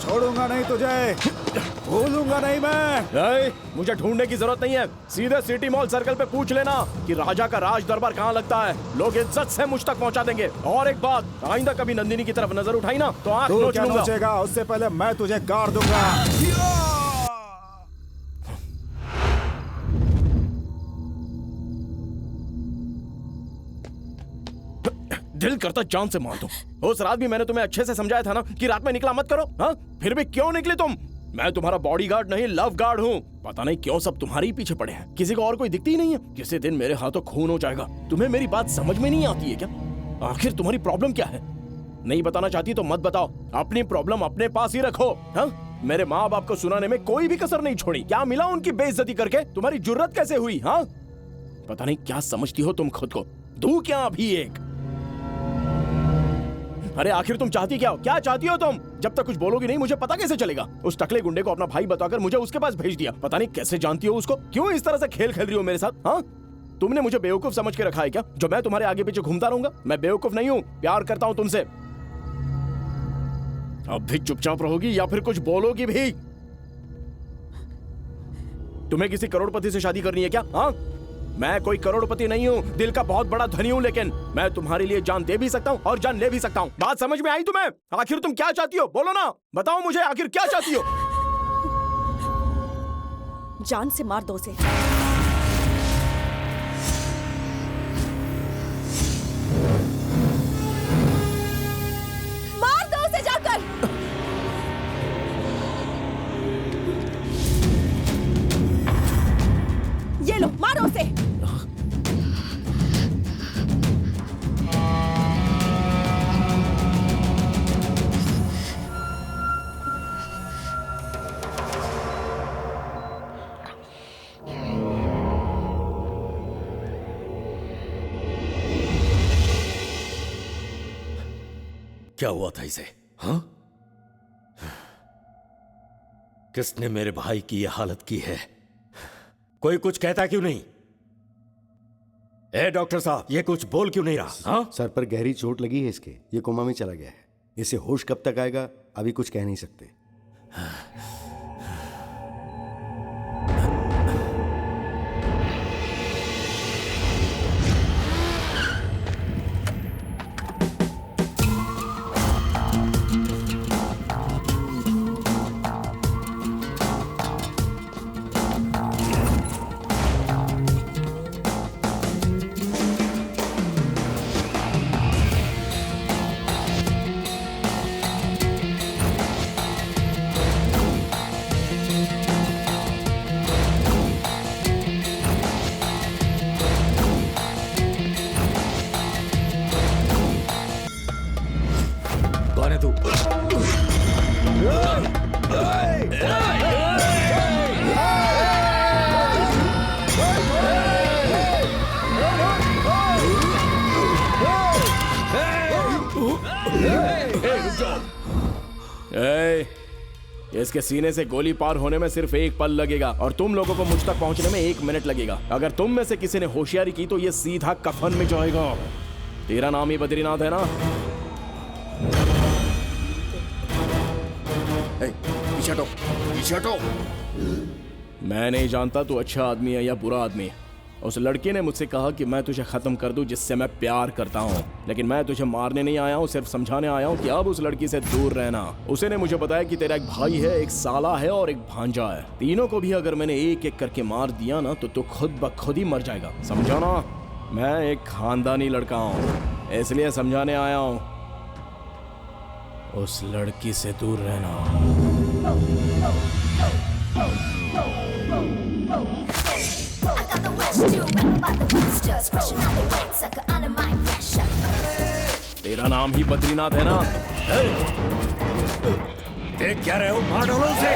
छोड़ूंगा नहीं तुझे, भूलूंगा नहीं मैं। मुझे ढूंढने की जरूरत नहीं है, सीधे सिटी मॉल सर्कल पे पूछ लेना कि राजा का राज दरबार कहाँ लगता है। लोग इज्जत से मुझ तक पहुंचा देंगे। और एक बात, आइंदा कभी नंदिनी की तरफ नजर उठाई ना तो आंख तू नोच क्या लूंगा। नोचेगा? उससे पहले मैं तुझे गाड़ दूंगा। दिल करता जान से मार दूं। उस रात भी मैंने तुम्हें अच्छे से समझाया था ना कि रात में निकला मत करो। हाँ, फिर भी क्यों निकले तुम? मैं तुम्हारा बॉडीगार्ड नहीं, लव गार्ड हूँ। पता नहीं क्यों सब तुम्हारे ही पीछे पड़े हैं, किसी को और कोई दिखती ही नहीं है। किसी दिन मेरे हाथों खून हो जाएगा। तुम्हें मेरी बात समझ में नहीं आती है क्या? आखिर तुम्हारी प्रॉब्लम क्या है? नहीं बताना चाहती तो मत बताओ, अपनी प्रॉब्लम अपने पास ही रखो। हाँ, मेरे माँ बाप को सुनाने में कोई भी कसर नहीं छोड़ी। क्या मिला उनकी बेइज्जती करके? तुम्हारी जुर्रत कैसे हुई? हाँ, पता नहीं क्या समझती हो तुम खुद को। दूं क्या अभी एक? अरे आखिर तुम चाहती क्या हो? क्या चाहती हो तुम? जब तक कुछ बोलोगी नहीं मुझे पता कैसे चलेगा? उस टकले गुंडे को अपना भाई बताकर मुझे उसके पास भेज दिया। पता नहीं कैसे जानती हो उसको? क्यों इस तरह से खेल खेल रही हो मेरे साथ? हाँ, तुमने मुझे बेवकूफ समझ के रखा है क्या, जो मैं तुम्हारे आगे पीछे घूमता रहूंगा? मैं बेवकूफ नहीं हूँ, प्यार करता हूँ तुमसे। अब भी चुपचाप रहोगी या फिर कुछ बोलोगी भी? तुम्हें किसी करोड़पति से शादी करनी है क्या? हाँ, मैं कोई करोड़पति नहीं हूँ, दिल का बहुत बड़ा धनी हूँ, लेकिन मैं तुम्हारे लिए जान दे भी सकता हूँ और जान ले भी सकता हूँ। बात समझ में आई तुम्हें? आखिर तुम क्या चाहती हो? बोलो ना, बताओ मुझे आखिर क्या चाहती हो? जान से मार दो उसे। मार दो उसे जाकर। ये लो, मारो उसे। क्या हुआ था इसे? हाँ, किसने मेरे भाई की यह हालत की है? कोई कुछ कहता क्यों नहीं? ए डॉक्टर साहब, ये कुछ बोल क्यों नहीं रहा? हाँ? सर पर गहरी चोट लगी है इसके, ये कोमा में चला गया है। इसे होश कब तक आएगा अभी कुछ कह नहीं सकते। कौन है तू? इसके सीने से गोली पार होने में सिर्फ एक पल लगेगा और तुम लोगों को मुझ तक पहुंचने में 1 मिनट लगेगा। अगर तुम में से किसी ने होशियारी की तो ये सीधा कफन में जाएगा। तेरा नाम ही बद्रीनाथ है ना? पीछे हटो, पीछे हटो। मैं नहीं जानता तू अच्छा आदमी है या बुरा आदमी। उस लड़के ने मुझसे कहा कि मैं तुझे खत्म कर दूं जिससे मैं प्यार करता हूं, लेकिन मैं तुझे मारने नहीं आया हूं, सिर्फ समझाने आया हूं कि अब उस लड़की से दूर रहना। उसे ने मुझे बताया कि तेरा एक भाई है, एक साला है और एक भांजा है। तीनों को भी अगर मैंने एक एक करके मार दिया ना तो तू खुद ब खुद ही मर जाएगा, समझा ना? मैं एक खानदानी लड़का हूं, इसलिए समझाने आया हूं, उस लड़की से दूर रहना। तेरा नाम ही बद्रीनाथ है ना? देख क्या रहे हो? मार डालो उसे।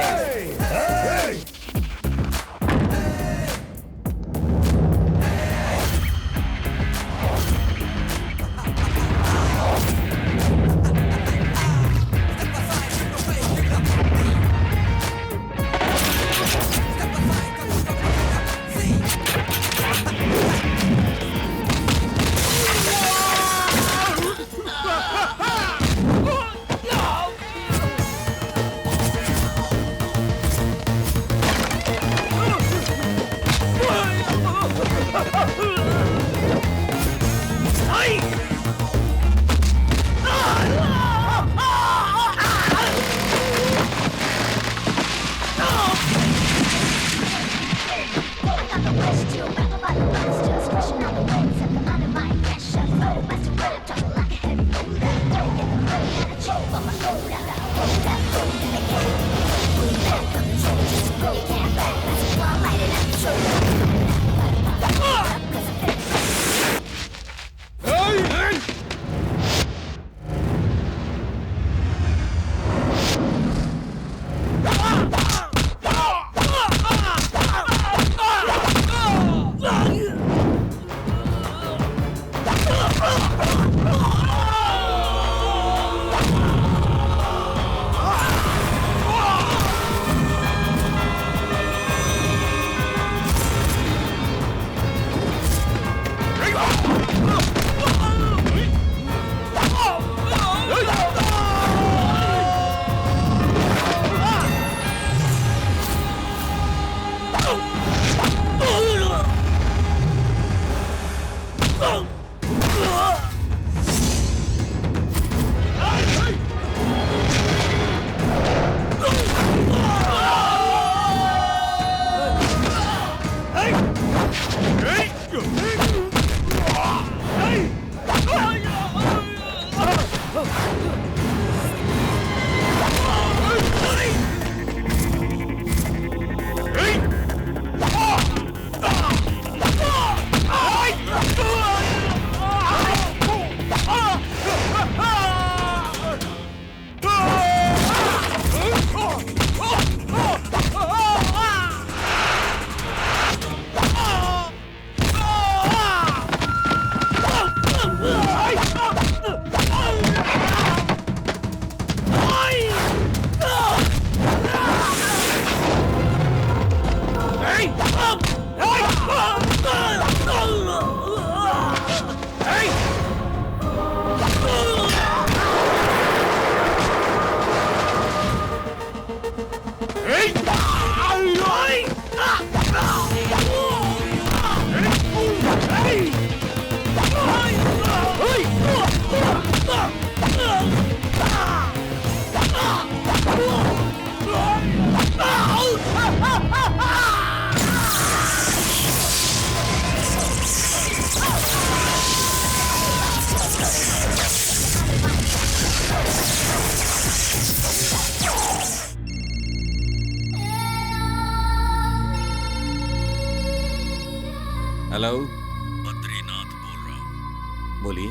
हेलो, बद्रीनाथ बोल रहा हूँ। बोलिए।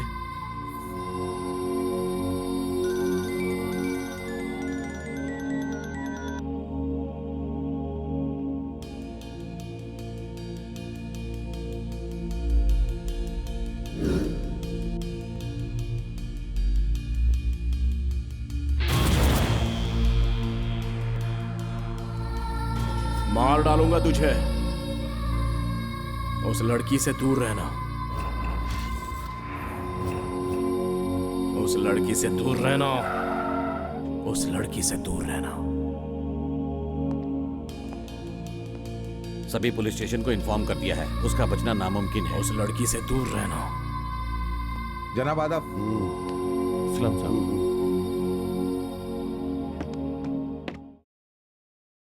मार डालूंगा तुझे। उस लड़की से दूर रहना। उस लड़की से दूर रहना। उस लड़की से दूर रहना। सभी पुलिस स्टेशन को इन्फॉर्म कर दिया है, उसका बचना नामुमकिन है। उस लड़की से दूर रहना। जनाब आदाब। सलाम साहब।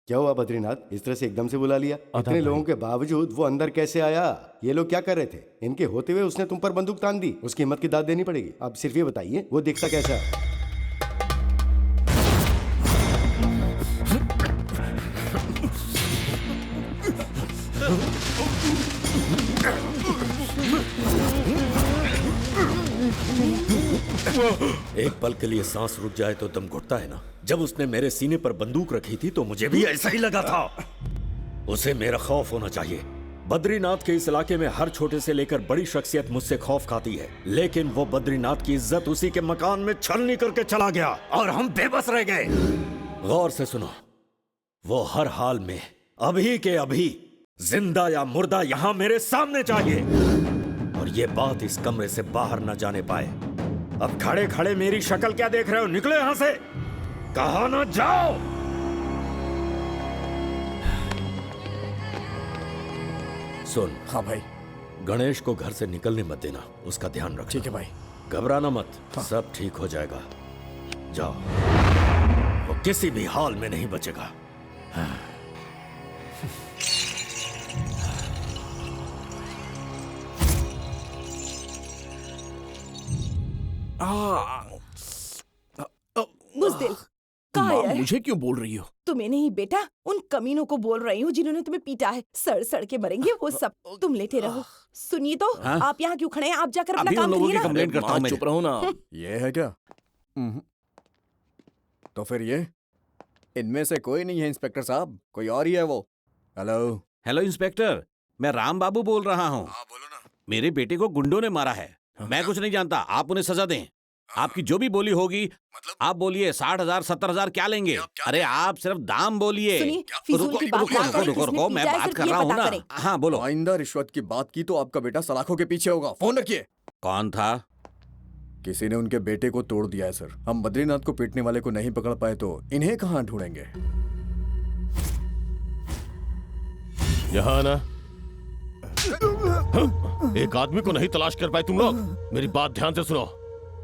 क्या हुआ बद्रीनाथ, इस तरह से एकदम से बुला लिया? इतने लोगों के बावजूद वो अंदर कैसे आया? ये लोग क्या कर रहे थे? इनके होते हुए उसने तुम पर बंदूक तान दी। उसकी हिम्मत की दाद देनी पड़ेगी। अब सिर्फ ये बताइए, वो दिखता कैसा है? एक पल के लिए सांस रुक जाए तो दम घुटता है ना। जब उसने मेरे सीने पर बंदूक रखी थी तो मुझे भी ऐसा ही लगा था। उसे मेरा खौफ होना चाहिए। बद्रीनाथ के इस इलाके में हर छोटे से लेकर बड़ी शख्सियत मुझसे खौफ खाती है, लेकिन वो बद्रीनाथ की इज्जत उसी के मकान में छलनी करके चला गया और हम बेबस रह गए। गौर से सुनो, वो हर हाल में अभी के अभी जिंदा या मुर्दा यहां मेरे सामने चाहिए, और ये बात इस कमरे से बाहर न जाने पाए। अब खड़े खड़े मेरी शक्ल क्या देख रहे हो? निकलो यहां से, कहा ना जाओ। सुन। हाँ भाई। गणेश को घर से निकलने मत देना, उसका ध्यान रखना। ठीक है भाई। घबराना मत। हाँ। सब ठीक हो जाएगा। जाओ, वो किसी भी हाल में नहीं बचेगा। हाँ। बुज़दिल, कहाँ है? मुझे क्यों बोल रही हो? तुम्हें नहीं बेटा, उन कमीनों को बोल रही हूँ जिन्होंने तुम्हें पीटा है। सड़ के मरेंगे वो सब। तुम लेटे रहो। सुनिए तो, हाँ? आप यहाँ क्यों खड़े हैं? आप जाकर अपना अभी काम उन लोगों की करिए ना। कंप्लेंट करता हूँ मैं। चुप रहो ना। ये है क्या? तो फिर ये इनमें से कोई नहीं है इंस्पेक्टर साहब, कोई और ही है वो। हेलो। हेलो इंस्पेक्टर, मैं राम बाबू बोल रहा हूँ। बोलो ना। मेरे बेटे को गुंडों ने मारा है। मैं कुछ नहीं जानता, आप उन्हें सजा दें। आपकी जो भी बोली होगी, मतलब आप बोलिए 60,000 70,000 क्या लेंगे? अरे आप सिर्फ दाम बोलिए। रुको, मैं बात कर रहा हूँ ना। हाँ बोलो। आइंदा रिश्वत की बात की तो आपका बेटा सलाखों के पीछे होगा। फोन रखिए। कौन था? किसी ने उनके बेटे को तोड़ दिया है सर। हम बद्रीनाथ को पीटने वाले को नहीं पकड़ पाए तो इन्हें कहाँ ढूंढेंगे? यहाँ ना। एक आदमी को नहीं तलाश कर पाए तुम लोग? मेरी बात ध्यान से सुनो,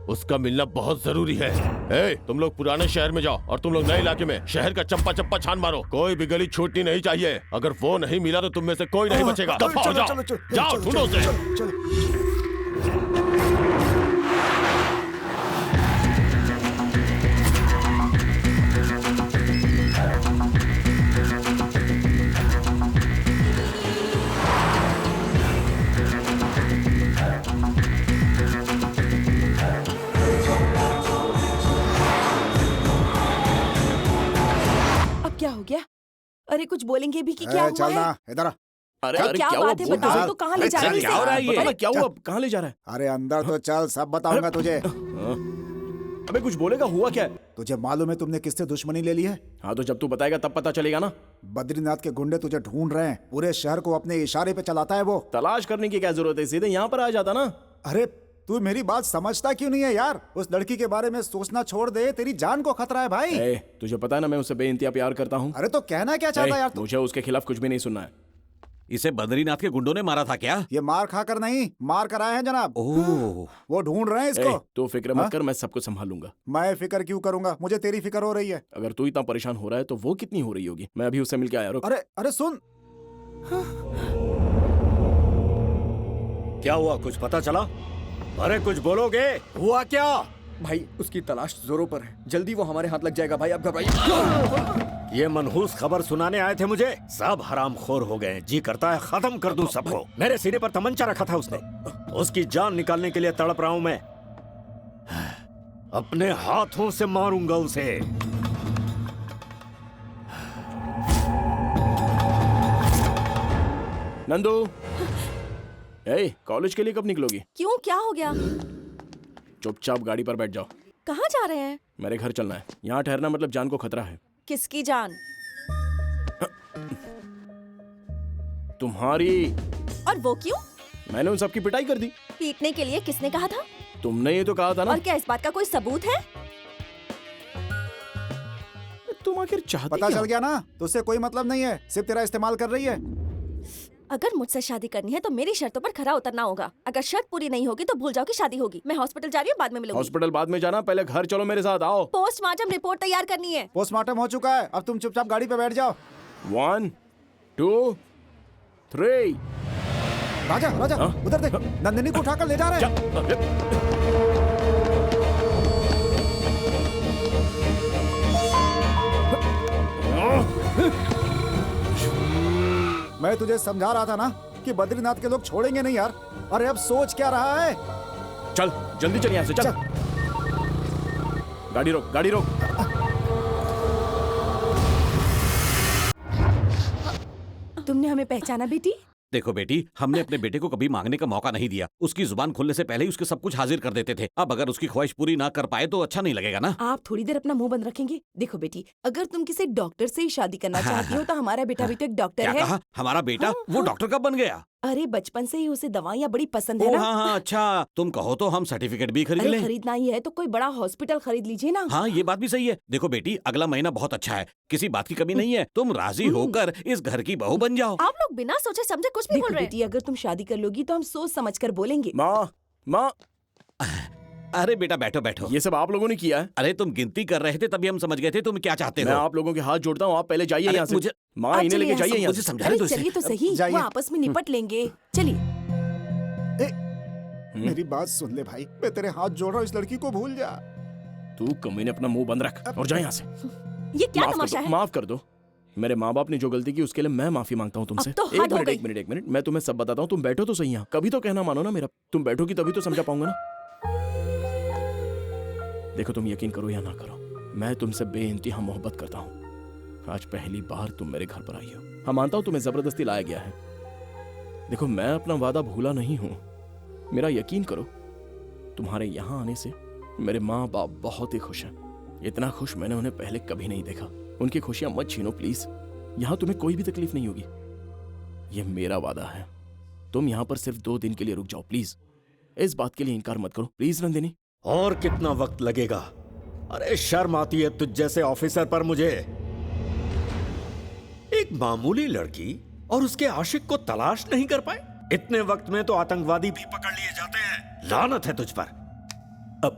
उसका मिलना बहुत जरूरी है। तुम लोग पुराने शहर में जाओ और तुम लोग नए इलाके में शहर का चप्पा चप्पा छान मारो। कोई भी गली छूटनी नहीं चाहिए। अगर वो नहीं मिला तो तुम में से कोई नहीं बचेगा। दफा हो जाओ। जाओ ढूंढो उसे। क्या हो गया? अरे कुछ बोलेंगे भी कि क्या हुआ चलना है? इधर। अरे क्या बात है? बताओ तो, कहाँ ले जा रही है? क्या हुआ? कहाँ ले जा रहा है? अरे अंदर तो चल, सब बताऊंगा तुझे। अबे कुछ बोलेगा, हुआ क्या है? तुझे मालूम है तुमने किससे दुश्मनी ले ली है? हाँ तो जब तू बताएगा तब पता चलेगा ना। बद्रीनाथ के गुंडे तुझे ढूंढ रहे हैं, पूरे शहर को अपने इशारे पे चलाता है वो। तलाश करने की क्या जरूरत है, सीधे यहाँ पर आ जाता ना। अरे तू मेरी बात समझता क्यों नहीं है यार? उस लड़की के बारे में सोचना छोड़ दे, तेरी जान को खतरा है भाई। तुझे पता है ना मैं उससे बेइंतहा प्यार करता हूँ। अरे तो कहना क्या चाहता है यार तू? मुझे उसके खिलाफ कुछ भी नहीं सुनना है। इसे बद्रीनाथ के गुंडों ने मारा था क्या? ये मार खाकर नहीं, मार कर आए हैं जनाब। ओह, वो ढूंढ रहे हैं इसको। तो फिक्र मत कर, मैं सब कुछ संभाल लूंगा। मैं फिक्र क्यों करूंगा, मुझे तेरी फिक्र हो रही है। अगर तू इतना परेशान हो रहा है तो वो कितनी हो रही होगी। मैं अभी उससे मिलके आया। रुक। अरे अरे सुन, क्या हुआ, कुछ पता चला? अरे कुछ बोलोगे, हुआ क्या? भाई उसकी तलाश जोरों पर है, जल्दी वो हमारे हाथ लग जाएगा भाई, आप घबराइए। ये मनहूस खबर सुनाने आए थे मुझे। सब हरामखोर हो गए, जी करता है खत्म कर दूं सबको। मेरे सीने पर तमंचा रखा था उसने, उसकी जान निकालने के लिए तड़प रहा हूं मैं। अपने हाथों से मारूंगा उसे। नंदू, कॉलेज के लिए कब निकलोगी? क्यों, क्या हो गया? चुपचाप गाड़ी पर बैठ जाओ। कहाँ जा रहे हैं? मेरे घर चलना है। यहाँ ठहरना मतलब जान को खतरा है। किसकी जान? तुम्हारी। और वो क्यों? मैंने उन सबकी पिटाई कर दी। पीटने के लिए किसने कहा था? तुमने ये तो कहा था ना। और क्या इस बात का कोई सबूत है? तुम आखिर चाहती पता क्या? चल गया ना, तुझसे कोई मतलब नहीं है, सिर्फ तेरा इस्तेमाल कर रही है। अगर मुझसे शादी करनी है तो मेरी शर्तों पर खरा उतरना होगा। अगर शर्त पूरी नहीं होगी तो भूल जाओ कि शादी होगी। मैं हॉस्पिटल जा रही हूँ, बाद में मिलूंगी। हॉस्पिटल बाद में जाना, पहले घर चलो मेरे साथ। आओ। पोस्टमार्टम रिपोर्ट तैयार करनी है। पोस्टमार्टम हो चुका है, अब तुम चुपचाप गाड़ी पे बैठ जाओ। 1 2 3। राजा राजा, उधर देख, नंदिनी को उठाकर ले जा रहे हैं। मैं तुझे समझा रहा था ना कि बद्रीनाथ के लोग छोड़ेंगे नहीं यार। अरे अब सोच क्या रहा है? चल जल्दी चल यहाँ से, चल। गाड़ी रोक, गाड़ी रोक। तुमने हमें पहचाना बेटी? देखो बेटी, हमने अपने बेटे को कभी मांगने का मौका नहीं दिया। उसकी जुबान खुलने से पहले ही उसके सब कुछ हाजिर कर देते थे। अब अगर उसकी ख्वाहिश पूरी ना कर पाए तो अच्छा नहीं लगेगा ना। आप थोड़ी देर अपना मुंह बंद रखेंगे? देखो बेटी, अगर तुम किसी डॉक्टर से ही शादी करना चाहती हो तो हमारा बेटा भी तो एक डॉक्टर क्या है। कहा? हमारा बेटा? वो डॉक्टर कब बन गया? अरे बचपन से ही उसे दवाइयाँ बड़ी पसंद है ओ ना। हाँ हाँ, अच्छा तुम कहो तो हम सर्टिफिकेट भी खरीद अरे लें। खरीदना ही है तो कोई बड़ा हॉस्पिटल खरीद लीजिए ना। हाँ ये बात भी सही है। देखो बेटी, अगला महीना बहुत अच्छा है, किसी बात की कमी नहीं है। तुम राजी होकर इस घर की बहू बन जाओ। आप लोग बिना सोचे समझे कुछ भी बोल रहे हैं। बेटी, अगर तुम शादी कर लोगी तो हम सोच समझ कर बोलेंगे। माँ, माँ। अरे बेटा बैठो बैठो। ये सब आप लोगों ने किया है? अरे तुम गिनती कर रहे थे तभी हम समझ गए थे तुम क्या चाहते हो। मैं आप लोगों के हाथ जोड़ता हूँ, आप पहले जाइए यहाँ से। मुझे माँ इन्हें लेके जाइए यहाँ मुझे से। समझाने दो इसे। चलिए तो सही, वो आपस में निपट लेंगे। चलिए। मेरी बात सुन ले भाई, मैं तेरे हाथ जोड़ रहा हूँ, इस लड़की को भूल जा। तू कमीने अपना मुंह बंद रख और जा यहाँ से। ये क्या तमाशा है? माफ कर दो। मेरे माँ बाप ने जो गलती की उसके लिए मैं माफी मांगता हूँ तुमसे। अब तो हद हो गई। एक मिनट, मैं तुम्हें सब बताता हूँ। तुम बैठो तो सही यहाँ, कभी तो कहना मानो ना मेरा। तुम बैठोगी तभी तो समझा पाऊंगा ना। देखो तुम यकीन करो या ना करो, मैं तुमसे बेइंतहा मोहब्बत करता हूँ। आज पहली बार तुम मेरे घर पर आई हो। हाँ मानता हूँ तुम्हें जबरदस्ती लाया गया है। देखो मैं अपना वादा भूला नहीं हूँ, मेरा यकीन करो। तुम्हारे यहाँ आने से मेरे माँ बाप बहुत ही खुश हैं। इतना खुश मैंने उन्हें पहले कभी नहीं देखा। उनकी खुशियां मत छीनो प्लीज। यहाँ तुम्हें कोई भी तकलीफ नहीं होगी, ये मेरा वादा है। तुम यहाँ पर सिर्फ 2 दिन के लिए रुक जाओ प्लीज। इस बात के लिए इनकार मत करो प्लीज नंदिनी। और कितना वक्त लगेगा? अरे शर्म आती है तुझ जैसे ऑफिसर पर मुझे। एक मामूली लड़की और उसके आशिक को तलाश नहीं कर पाए? इतने वक्त में तो आतंकवादी भी पकड़ लिए जाते हैं। लानत है तुझ पर। अब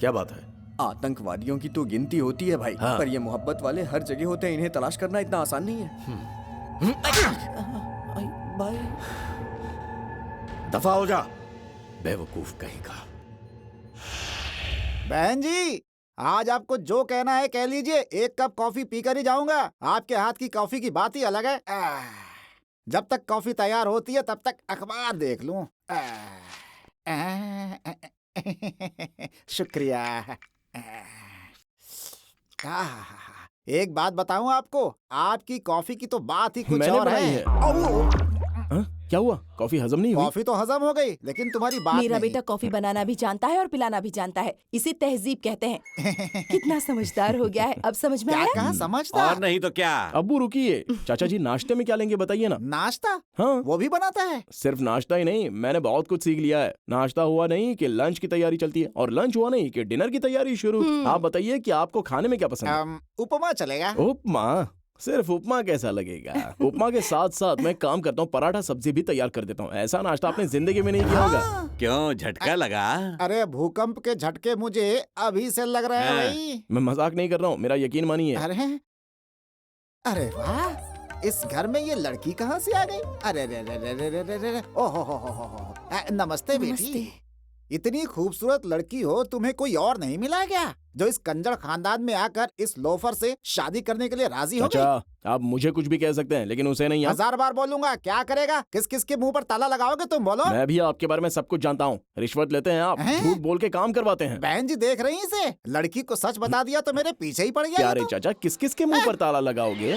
क्या बात है? आतंकवादियों की तो गिनती होती है भाई, हाँ। पर ये मोहब्बत वाले हर जगह होते हैं। इन्हें तलाश करना इतना आसान नहीं है। दफा हो जा, बेवकूफ कहीं का। बहन जी, आज आपको जो कहना है कह लीजिए। 1 कप कॉफी पीकर ही जाऊंगा। आपके हाथ की कॉफी की बात ही अलग है। जब तक कॉफी तैयार होती है तब तक अखबार देख लूं। शुक्रिया। एक बात बताऊं आपको, आपकी कॉफी की तो बात ही कुछ मैंने और बनाई है। हाँ? क्या हुआ? कॉफी हजम नहीं हुई? कॉफी तो हजम हो गई, लेकिन तुम्हारी बात मेरा नहीं। बेटा कॉफी बनाना भी जानता है और पिलाना भी जानता है। इसे तहजीब कहते हैं। कितना समझदार हो गया है, अब समझ में क्या आया? कहा समझदार? और नहीं तो क्या। अब्बू रुकिए, चाचा जी नाश्ते में क्या लेंगे बताइए ना। नाश्ता? हाँ, वो भी बनाता है? सिर्फ नाश्ता ही नहीं, मैंने बहुत कुछ सीख लिया है। नाश्ता हुआ नहीं कि लंच की तैयारी चलती है, और लंच हुआ नहीं कि डिनर की तैयारी शुरू। आप बताइए कि आपको खाने में क्या पसंद है? उपमा चलेगा। उपमा? सिर्फ उपमा कैसा लगेगा? उपमा के साथ साथ मैं काम करता हूँ, पराठा सब्जी भी तैयार कर देता हूँ। ऐसा नाश्ता आपने जिंदगी में नहीं किया होगा। क्यों, झटका लगा? अरे भूकंप के झटके मुझे अभी से लग रहे हैं भाई। मैं मजाक नहीं कर रहा हूँ, मेरा यकीन मानिए। अरे वाह, इस घर में ये लड़की कहाँ से आ गई? अरे रे रे रे रे रे रे, ओहो हो। नमस्ते बेटी। इतनी खूबसूरत लड़की हो, तुम्हें कोई और नहीं मिला क्या जो इस कंजर खानदान में आकर इस लोफर से शादी करने के लिए राजी हो गई? आप मुझे कुछ भी कह सकते हैं, लेकिन उसे नहीं। 1000 बार बोलूंगा, क्या करेगा? किस किस के मुंह पर ताला लगाओगे तुम, बोलो? मैं भी आपके बारे में सब कुछ जानता हूँ। रिश्वत लेते हैं आप, झूठ बोल के काम करवाते हैं। बहन जी देख रही इसे, लड़की को सच बता दिया तो मेरे पीछे ही पड़ गया। क्या रे चाचा, किस किस के मुँह पर ताला लगाओगे?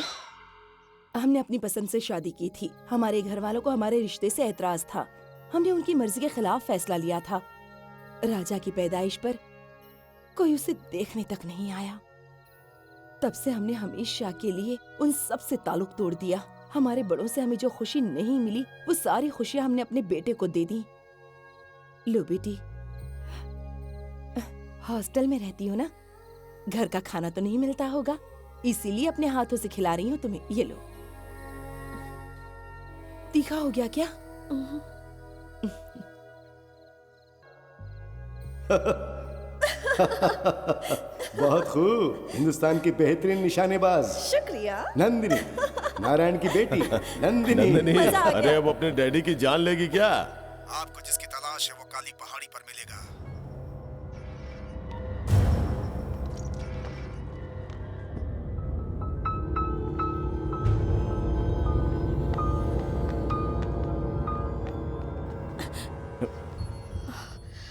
हमने अपनी पसंद से शादी की थी। हमारे घर वालों को हमारे रिश्ते से एतराज था। हमने उनकी मर्जी के खिलाफ फैसला लिया था। राजा की पैदाइश पर कोई उसे देखने तक नहीं आया। तब से हमने हमेशा के लिए उन सब से ताल्लुक तोड़ दिया। हमारे बड़ों से हमें जो खुशी नहीं मिली, वो सारी खुशियां हमने अपने बेटे को दे दी। लो बेटी, हॉस्टल में रहती हो ना, घर का खाना तो नहीं मिलता होगा, इसीलिए अपने हाथों से खिला रही हूँ तुम्हें। ये लो। तीखा हो गया क्या? बहुत खूब। हिंदुस्तान की बेहतरीन निशानेबाज शुक्रिया। नंदिनी, नारायण की बेटी नंदिनी। अरे वो अपने डैडी की जान लेगी क्या? आपको जिसकी तलाश है वो काली पहाड़ी पर मिलेगा।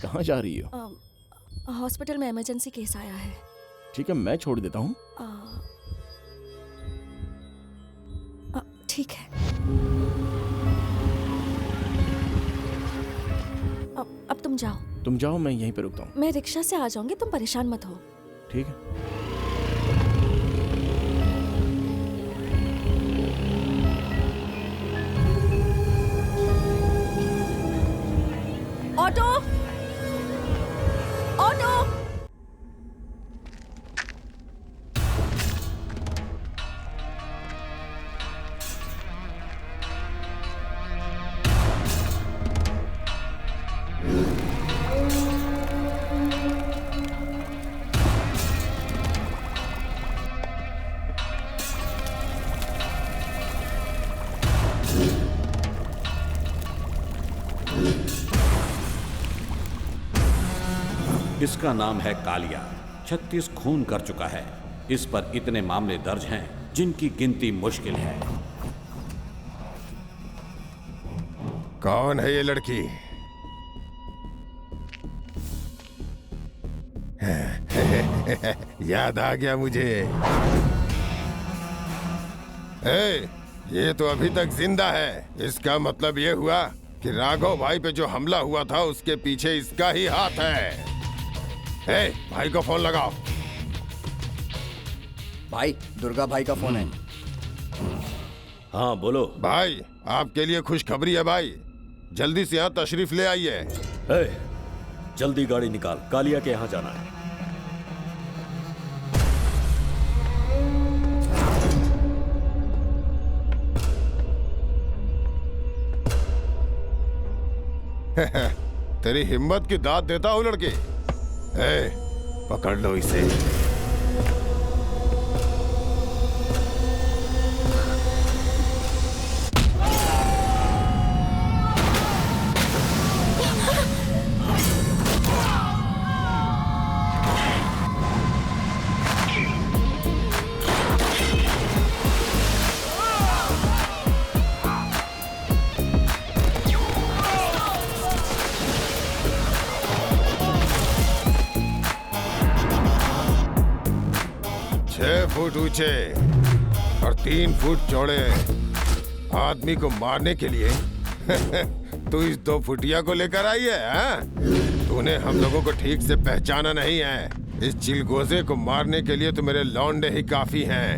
कहाँ जा रही हो? हॉस्पिटल में इमरजेंसी केस आया है। ठीक है, मैं छोड़ देता हूँ। ठीक है। अब तुम जाओ। तुम जाओ, मैं यहीं पे रुकता हूँ। मैं रिक्शा से आ जाऊंगी, तुम परेशान मत हो। ठीक है। Auto, auto. इसका नाम है कालिया। 36 खून कर चुका है। इस पर इतने मामले दर्ज हैं जिनकी गिनती मुश्किल है। कौन है ये लड़की? याद आ गया मुझे। ये तो अभी तक जिंदा है। इसका मतलब ये हुआ कि राघव भाई पे जो हमला हुआ था उसके पीछे इसका ही हाथ है। भाई को फोन लगाओ। भाई, दुर्गा भाई का फोन है। हाँ बोलो भाई, आपके लिए खुशखबरी है भाई। जल्दी से यहाँ तशरीफ ले आइए। जल्दी गाड़ी निकाल, कालिया के यहाँ जाना है। तेरी हिम्मत की दाद देता हूँ लड़के। पकड़ लो इसे। फुट ऊंचे और 3 फुट चौड़े आदमी को मारने के लिए तू इस 2 फुटिया को लेकर आई है, हाँ? तूने हम लोगों को ठीक से पहचाना नहीं है। इस चिलगोजे को मारने के लिए तो मेरे लौंडे ही काफी हैं।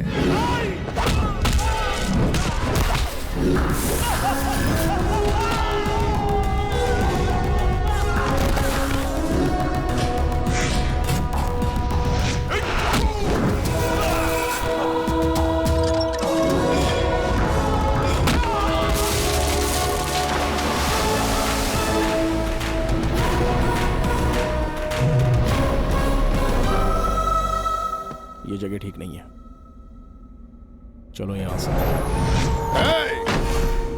ये जगह ठीक नहीं है, चलो यहाँ से।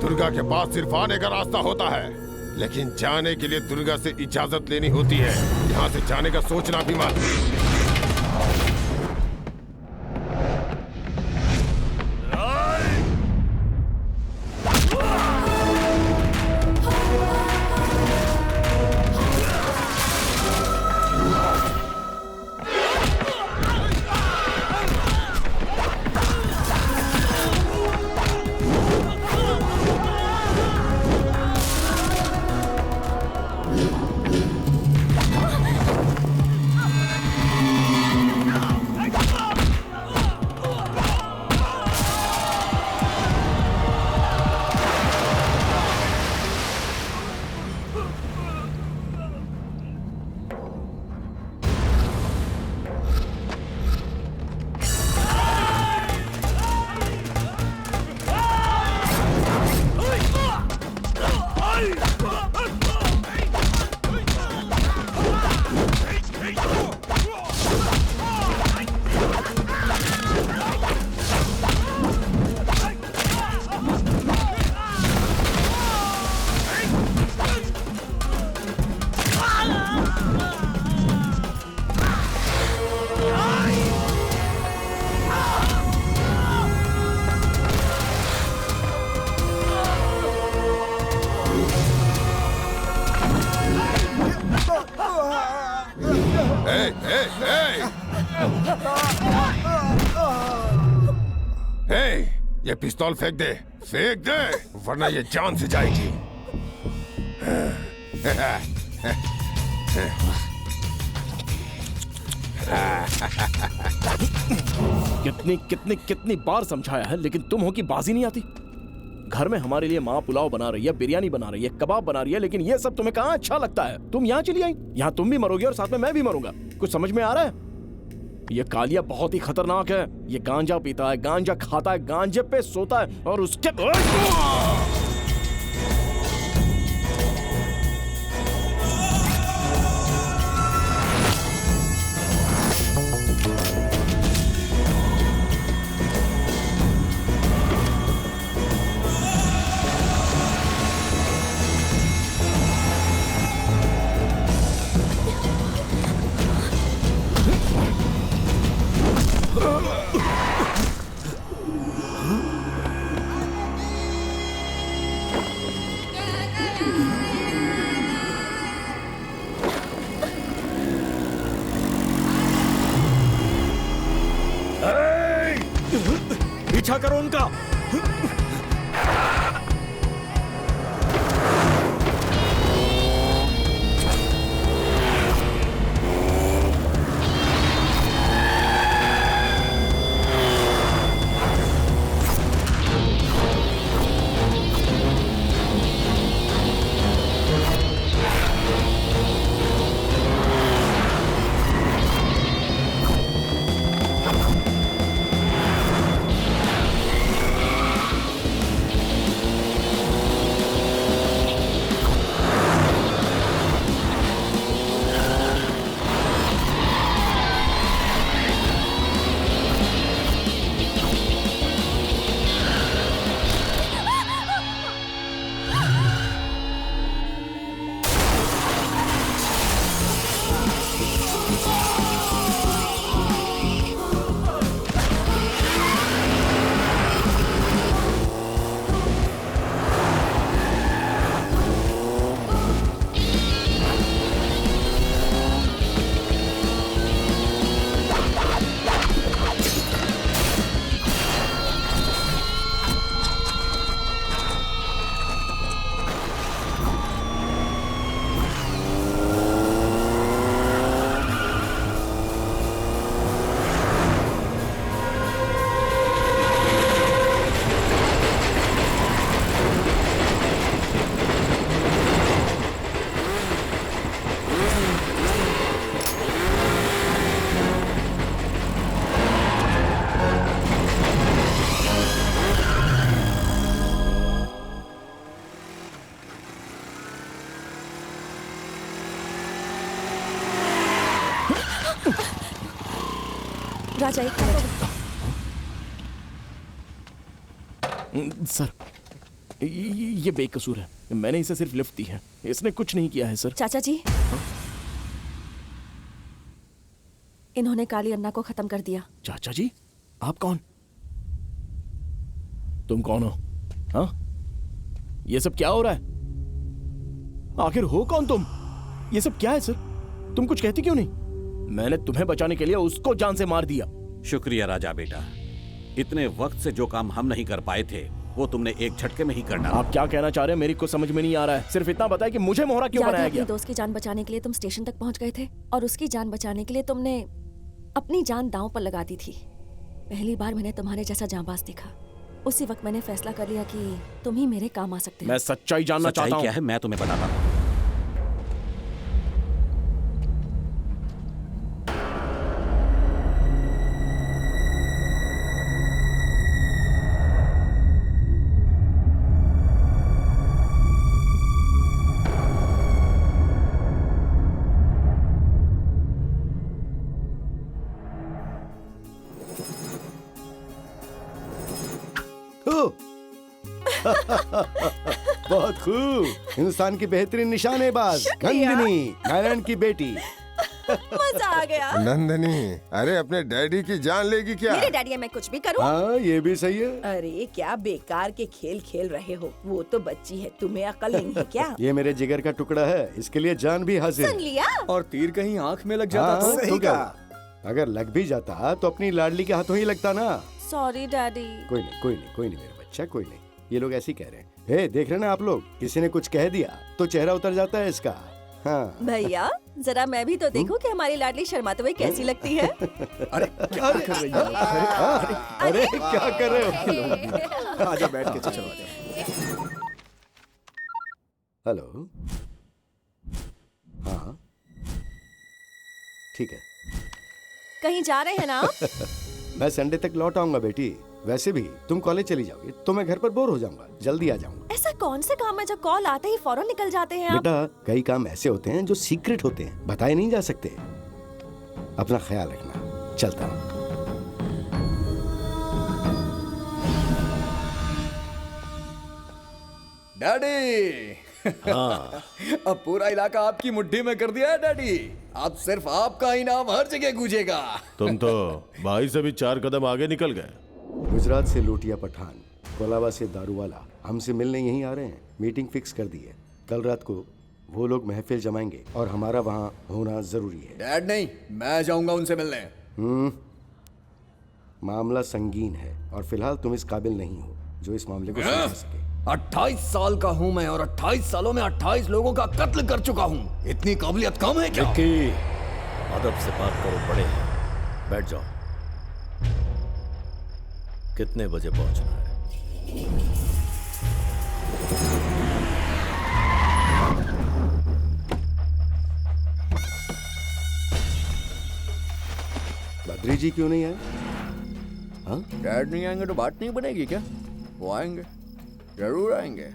दुर्गा के पास सिर्फ आने का रास्ता होता है, लेकिन जाने के लिए दुर्गा से इजाजत लेनी होती है। यहाँ से जाने का सोचना भी मत। ये पिस्तौल फेंक दे, फेंक दे, वरना ये जान से जाएगी। कितनी कितनी कितनी बार समझाया है, लेकिन तुम हो कि बाजी नहीं आती। घर में हमारे लिए माँ पुलाव बना रही है, बिरयानी बना रही है, कबाब बना रही है, लेकिन ये सब तुम्हें कहाँ अच्छा लगता है। तुम यहाँ चली आई, यहाँ तुम भी मरोगे और साथ में मैं भी मरूंगा। कुछ समझ में आ रहा है? ये कालिया बहुत ही खतरनाक है। ये गांजा पीता है, गांजा खाता है, गांजे पे सोता है और उसके पीछा करो उनका। राजा एक मिनट। सर ये बेकसूर है, मैंने इसे सिर्फ लिफ्ट दी है, इसने कुछ नहीं किया है सर। चाचा जी, इन्होंने काली अन्ना को खत्म कर दिया। चाचा जी, आप कौन? तुम कौन हो? हाँ, ये सब क्या हो रहा है? आखिर हो कौन तुम? ये सब क्या है सर? तुम कुछ कहती क्यों नहीं? मैंने तुम्हें बचाने के लिए उसको जान से मार दिया। शुक्रिया राजा बेटा, इतने वक्त से जो काम हम नहीं कर पाए थे वो तुमने एक झटके में ही कर डाला। आप क्या कहना चाह रहे हैं? मेरी कुछ समझ में नहीं आ रहा है। सिर्फ इतना बताएं कि मुझे मोहरा क्यों बनाया गया? अपने दोस्त की जान बचाने के लिए तुम स्टेशन तक पहुंच गए थे और उसकी जान बचाने के लिए तुमने अपनी जान दांव पर लगा दी थी। पहली बार मैंने तुम्हारे जैसा जांबाज देखा। उसी वक्त मैंने फैसला कर लिया कि तुम ही मेरे काम आ सकते हो। मैं सच्चाई जानना चाहता हूँ। क्या है मैं तुम्हें बताता हूँ। बहुत खूब, हिंदुस्तान की बेहतरीन निशानेबाज नंदिनी, नारायण की बेटी। मजा आ गया। नंदिनी, अरे अपने डैडी की जान लेगी क्या? मेरे डैडी है, मैं कुछ भी करूं? हाँ, ये भी सही है। अरे क्या बेकार के खेल खेल रहे हो, वो तो बच्ची है, तुम्हें अकल नहीं है क्या? ये मेरे जिगर का टुकड़ा है, इसके लिए जान भी हाजिर। सुन लिया? और तीर कहीं आंख में लग जाता हाँ, तो? तो क्या? अगर लग भी जाता तो अपनी लाडली के हाथों ही लगता ना। Sorry daddy. कोई नहीं, कोई नहीं, कोई नहीं मेरा बच्चा, कोई नहीं। ये लोग ऐसे ही कह रहे हैं। हे, देख रहे ना आप लोग, किसी ने कुछ कह दिया तो चेहरा उतर जाता है इसका। हाँ। भैया जरा मैं भी तो देखूं कि हमारी लाडली शर्माते हुए कैसी लगती है। अरे क्या कर रही हो? अरे क्या कर रहे हो? आजा बैठ के चलो आजा। हेलो, हाँ ठीक है। कहीं जा रहे हैं ना आप? मैं संडे तक लौट आऊंगा बेटी। वैसे भी तुम कॉलेज चली जाओगी तो मैं घर पर बोर हो जाऊंगा, जल्दी आ जाऊंगा। ऐसा कौन से काम है जो कॉल आते ही फौरन निकल जाते हैं आप? बेटा कई काम ऐसे होते हैं जो सीक्रेट होते हैं, बताए नहीं जा सकते। अपना ख्याल रखना, चलता हूँ। डैडी। हाँ। अब पूरा इलाका आपकी मुट्ठी में कर दिया है डैडी। अब सिर्फ आपका ही नाम हर जगह गूंजेगा। तुम तो भाई से भी 4 कदम आगे निकल गए। गुजरात से लूटिया पठान, कोलाबा से दारूवाला हमसे मिलने यहीं आ रहे हैं। मीटिंग फिक्स कर दी है। कल रात को वो लोग महफिल जमाएंगे और हमारा वहाँ होना जरूरी है। डैड नहीं, मैं जाऊंगा उनसे मिलने। मामला संगीन है और फिलहाल तुम इस काबिल नहीं हो जो इस मामले को समझ सके। 28 साल का हूं मैं और 28 सालों में 28 लोगों का कत्ल कर चुका हूं। इतनी काबिलियत कम है क्या? विक्की, अदब से बात करो, बड़े हैं। बैठ जाओ। कितने बजे पहुंचना है? बद्री जी क्यों नहीं आए? हाँ? डैड नहीं आएंगे तो बात नहीं बनेगी क्या? वो आएंगे, जरूर आएंगे।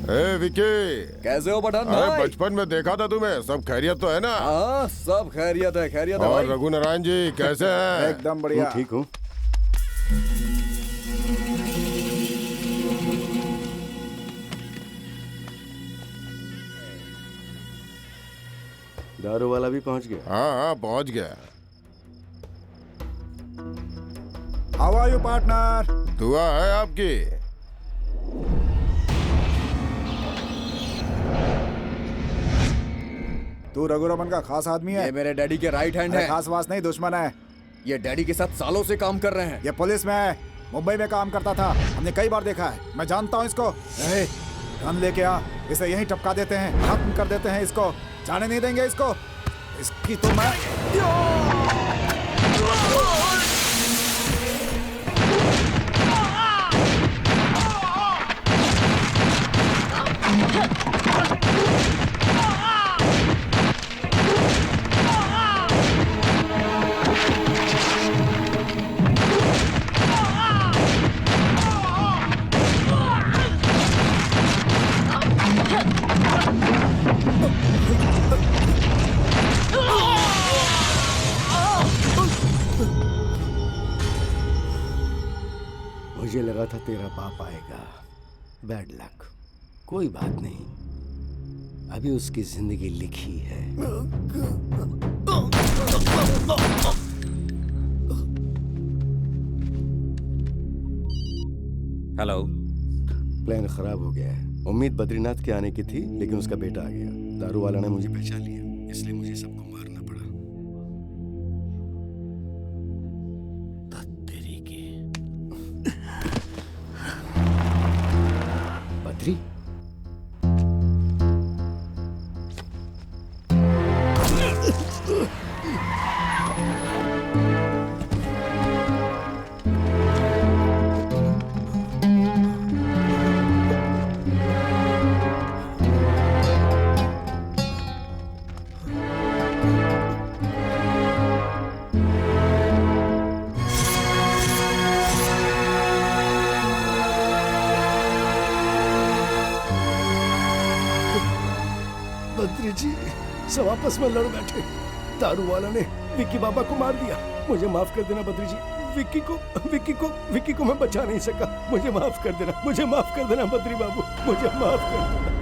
ए विकी, कैसे हो पठान अरे भाई? बचपन में देखा था तुम्हें, सब खैरियत तो है ना? हाँ सब खैरियत है, खैरियत है और भाई। रघुनारायण जी कैसे हैं? एकदम बढ़िया। ठीक हूँ। दारू वाला भी पहुंच गया? हाँ हाँ पहुंच गया। How are you partner? दुआ है आपकी। तू रघुरमन का खास आदमी है? ये मेरे डैडी के राइट हैंड है। खास वास नहीं, दुश्मन है। ये डैडी के साथ सालों से काम कर रहे हैं। ये पुलिस में है, मुंबई में काम करता था, हमने कई बार देखा है। मैं जानता हूँ इसको। गन लेके आ, इसे यहीं टपका देते हैं, खत्म कर देते हैं इसको, जाने नहीं देंगे इसको। इसकी तो मैं मुझे लगा था तेरा बाप आएगा। Bad luck. कोई बात नहीं, अभी उसकी जिंदगी लिखी है। हेलो। प्लान खराब हो गया है। उम्मीद बद्रीनाथ के आने की थी, लेकिन उसका बेटा आ गया। दारू वाला ने मुझे पहचान लिया, इसलिए मुझे सबको मारना पड़ा। तेरी के बद्री, बद्री जी सब आपस में लड़ बैठे। दारू वाला ने विक्की बाबा को मार दिया। मुझे माफ कर देना बद्री जी। विक्की को मैं बचा नहीं सका। मुझे माफ कर देना, मुझे माफ कर देना बद्री बाबू, मुझे माफ कर देना।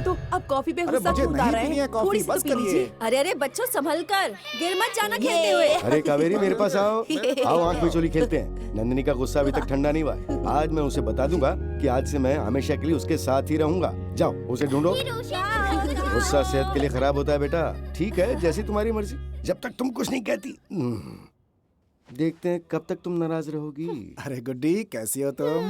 तो अब कॉफी पे गुस्सा क्यों उतार रहे हैं? थोड़ी सी तो पी लीजिए। अरे अरे बच्चों संभल कर, गिर मत जाना खेलते हुए। अरे कावेरी मेरे पास आओ, आओ आंख बिचौली खेलते हैं। नंदिनी का गुस्सा अभी तक ठंडा नहीं हुआ है। आज मैं उसे बता दूंगा कि आज से मैं हमेशा के लिए उसके साथ ही रहूंगा। जाओ उसे ढूंढो। गुस्सा सेहत के लिए खराब होता है बेटा। ठीक है, जैसी तुम्हारी मर्जी, जब तक तुम कुछ नहीं कहती। देखते हैं कब तक तुम नाराज रहोगी। अरे गुड्डी, कैसी हो तुम?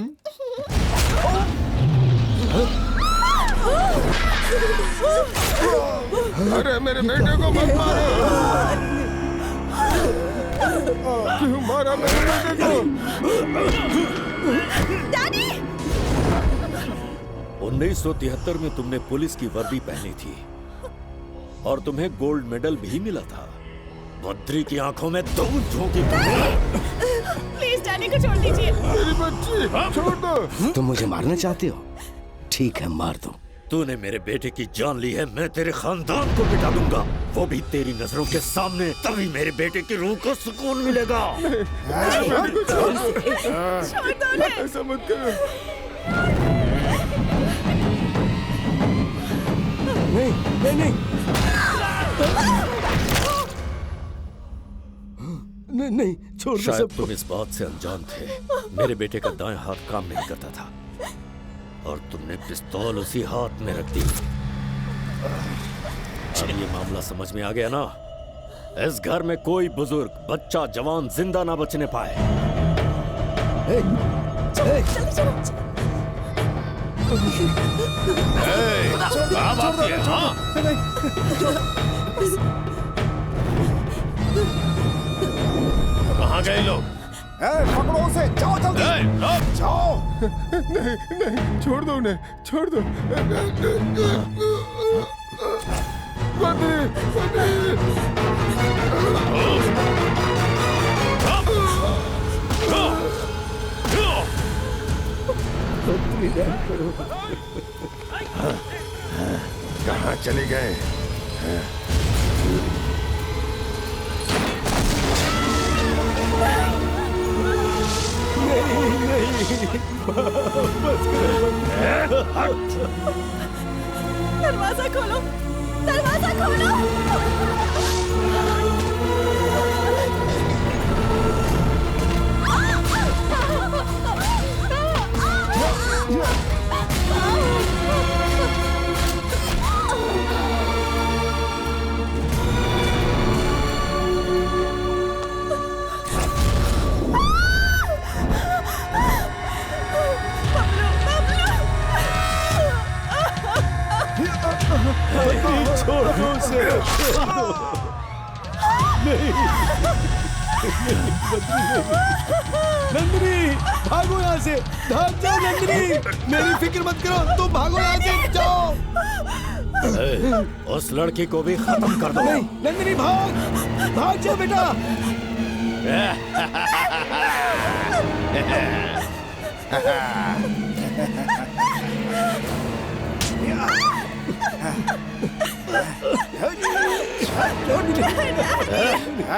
अरे मेरे बेटे को मत मारो। क्यों मारा मेरे बेटे को? डैडी! 1973 में तुमने पुलिस की वर्दी पहनी थी और तुम्हें गोल्ड मेडल भी मिला था। बद्री की आंखों में दूध झोंकी। प्लीज डैडी को छोड़ दीजिए। मेरी बच्ची छोड़ दो। तुम मुझे मारना चाहते हो? ठीक है, मार दो। तूने मेरे बेटे की जान ली है, मैं तेरे खानदान को मिटा दूंगा, वो भी तेरी नजरों के सामने। तभी मेरे बेटे की रूह को सुकून मिलेगा। ऐसा मत करो। नहीं। नहीं, छोड़ दो। शायद तुम इस बात से अनजान थे, मेरे बेटे का दाएं हाथ काम नहीं करता था और तुमने पिस्तौल उसी हाथ में रख दी। अब ये मामला समझ में आ गया ना? इस घर में कोई बुजुर्ग, बच्चा, जवान जिंदा ना बचने पाए। कहाँ गए लोग? पकड़ो उसे, जाओ जल्दी। जाओ। नहीं, छोड़ दो उन्हें, छोड़ दो। कहाँ चले गए? दरवाजा खोलो, दरवाजा खोलो। छोड़ दो उसे, छोड़ दो। नहीं, नंदिनी, भागो यहाँ से, भाग जाओ नंदिनी। मेरी फिक्र मत करो, तुम भागो यहाँ से, जाओ। उस लड़की को भी खत्म कर दो। नहीं, नंदिनी भाग जाओ बेटा।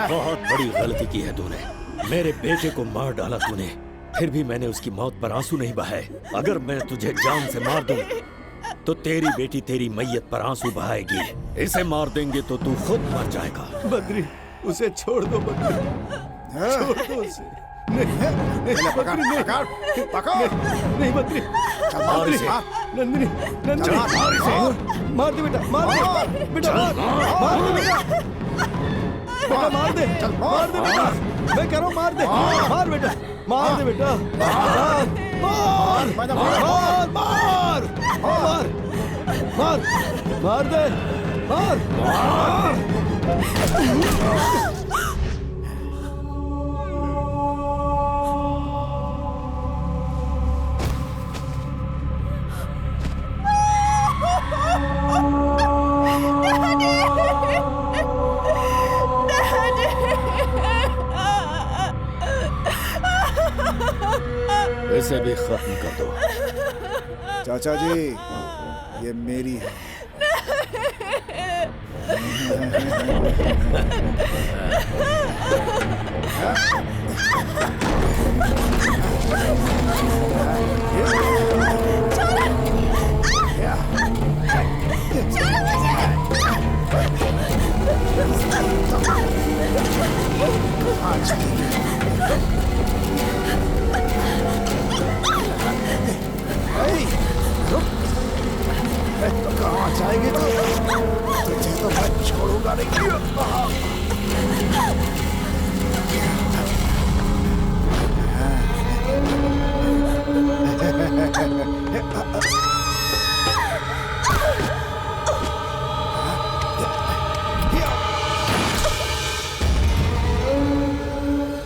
बहुत बड़ी गलती की है तूने। मेरे बेटे को मार डाला तूने, फिर भी मैंने उसकी मौत पर आंसू नहीं बहाए। अगर मैं तुझे जान से मार दूं, तो तेरी बेटी तेरी मैयत पर आंसू बहाएगी। इसे मार देंगे तो तू खुद मर जाएगा। बद्री, उसे छोड़ दो बद्री, छोड़ दो उसे। नहीं बद्री, मार इसे। नंदिनी, नंदिनी, मार इसे। मार दे बेटा, मार दे बेटा, मार दे बेटा, बेटा मार दे, मार दे बेटा, मैं कह रहा हूँ मार दे, मार बेटा, मार दे बेटा, मार, मार, मार, मार, मार, मार, मार दे, मार, मार। इसे भी खत्म कर दो। चाचा जी, ये मेरी है। कहाँ जाएंगे तो तुझे तो मैं छोड़ूंगा नहीं।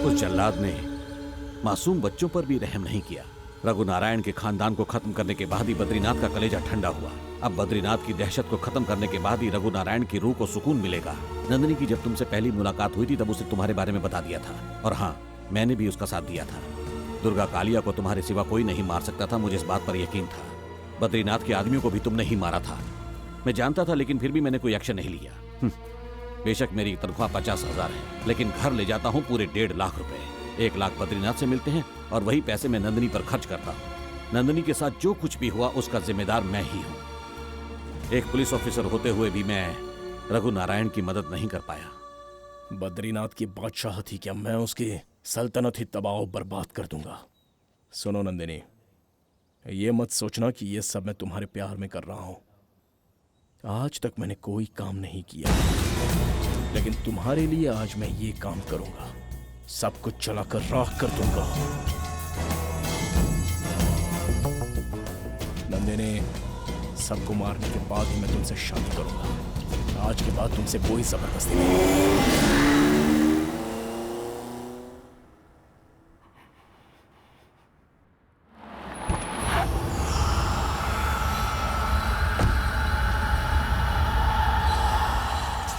उस जल्लाद ने मासूम बच्चों पर भी रहम नहीं किया। रघुनारायण के खानदान को खत्म करने के बाद ही बद्रीनाथ का कलेजा ठंडा हुआ। अब बद्रीनाथ की दहशत को खत्म करने के बाद ही रघुनारायण की रूह को सुकून मिलेगा। नंदिनी की जब तुमसे पहली मुलाकात हुई थी तब उसे तुम्हारे बारे में बता दिया था, और हाँ, मैंने भी उसका साथ दिया था। दुर्गा कालिया को तुम्हारे सिवा कोई नहीं मार सकता था, मुझे इस बात पर यकीन था। बद्रीनाथ के आदमियों को भी तुमने ही मारा था, मैं जानता था, लेकिन फिर भी मैंने कोई एक्शन नहीं लिया। बेशक मेरी तनख्वाह 50,000 है, लेकिन घर ले जाता हूँ पूरे 1.5 लाख रुपए। 1 लाख बद्रीनाथ से मिलते हैं और वही पैसे मैं नंदिनी पर खर्च करता हूँ। नंदिनी के साथ जो कुछ भी हुआ उसका जिम्मेदार मैं ही हूँ। एक पुलिस ऑफिसर होते हुए भी मैं रघुनारायण की मदद नहीं कर पाया। बद्रीनाथ की बादशाह थी क्या मैं उसकी सल्तनत ही तबाह बर्बाद कर दूंगा। सुनो नंदिनी, ये मत सोचना कि ये सब मैं तुम्हारे प्यार में कर रहा हूं। आज तक मैंने कोई काम नहीं किया, लेकिन तुम्हारे लिए आज मैं ये काम करूंगा। सब कुछ चलाकर राख कर दूंगा। नंदिनी, सबको मारने के बाद ही मैं तुमसे शादी करूंगा। आज के बाद तुमसे कोई जबरदस्ती नहीं।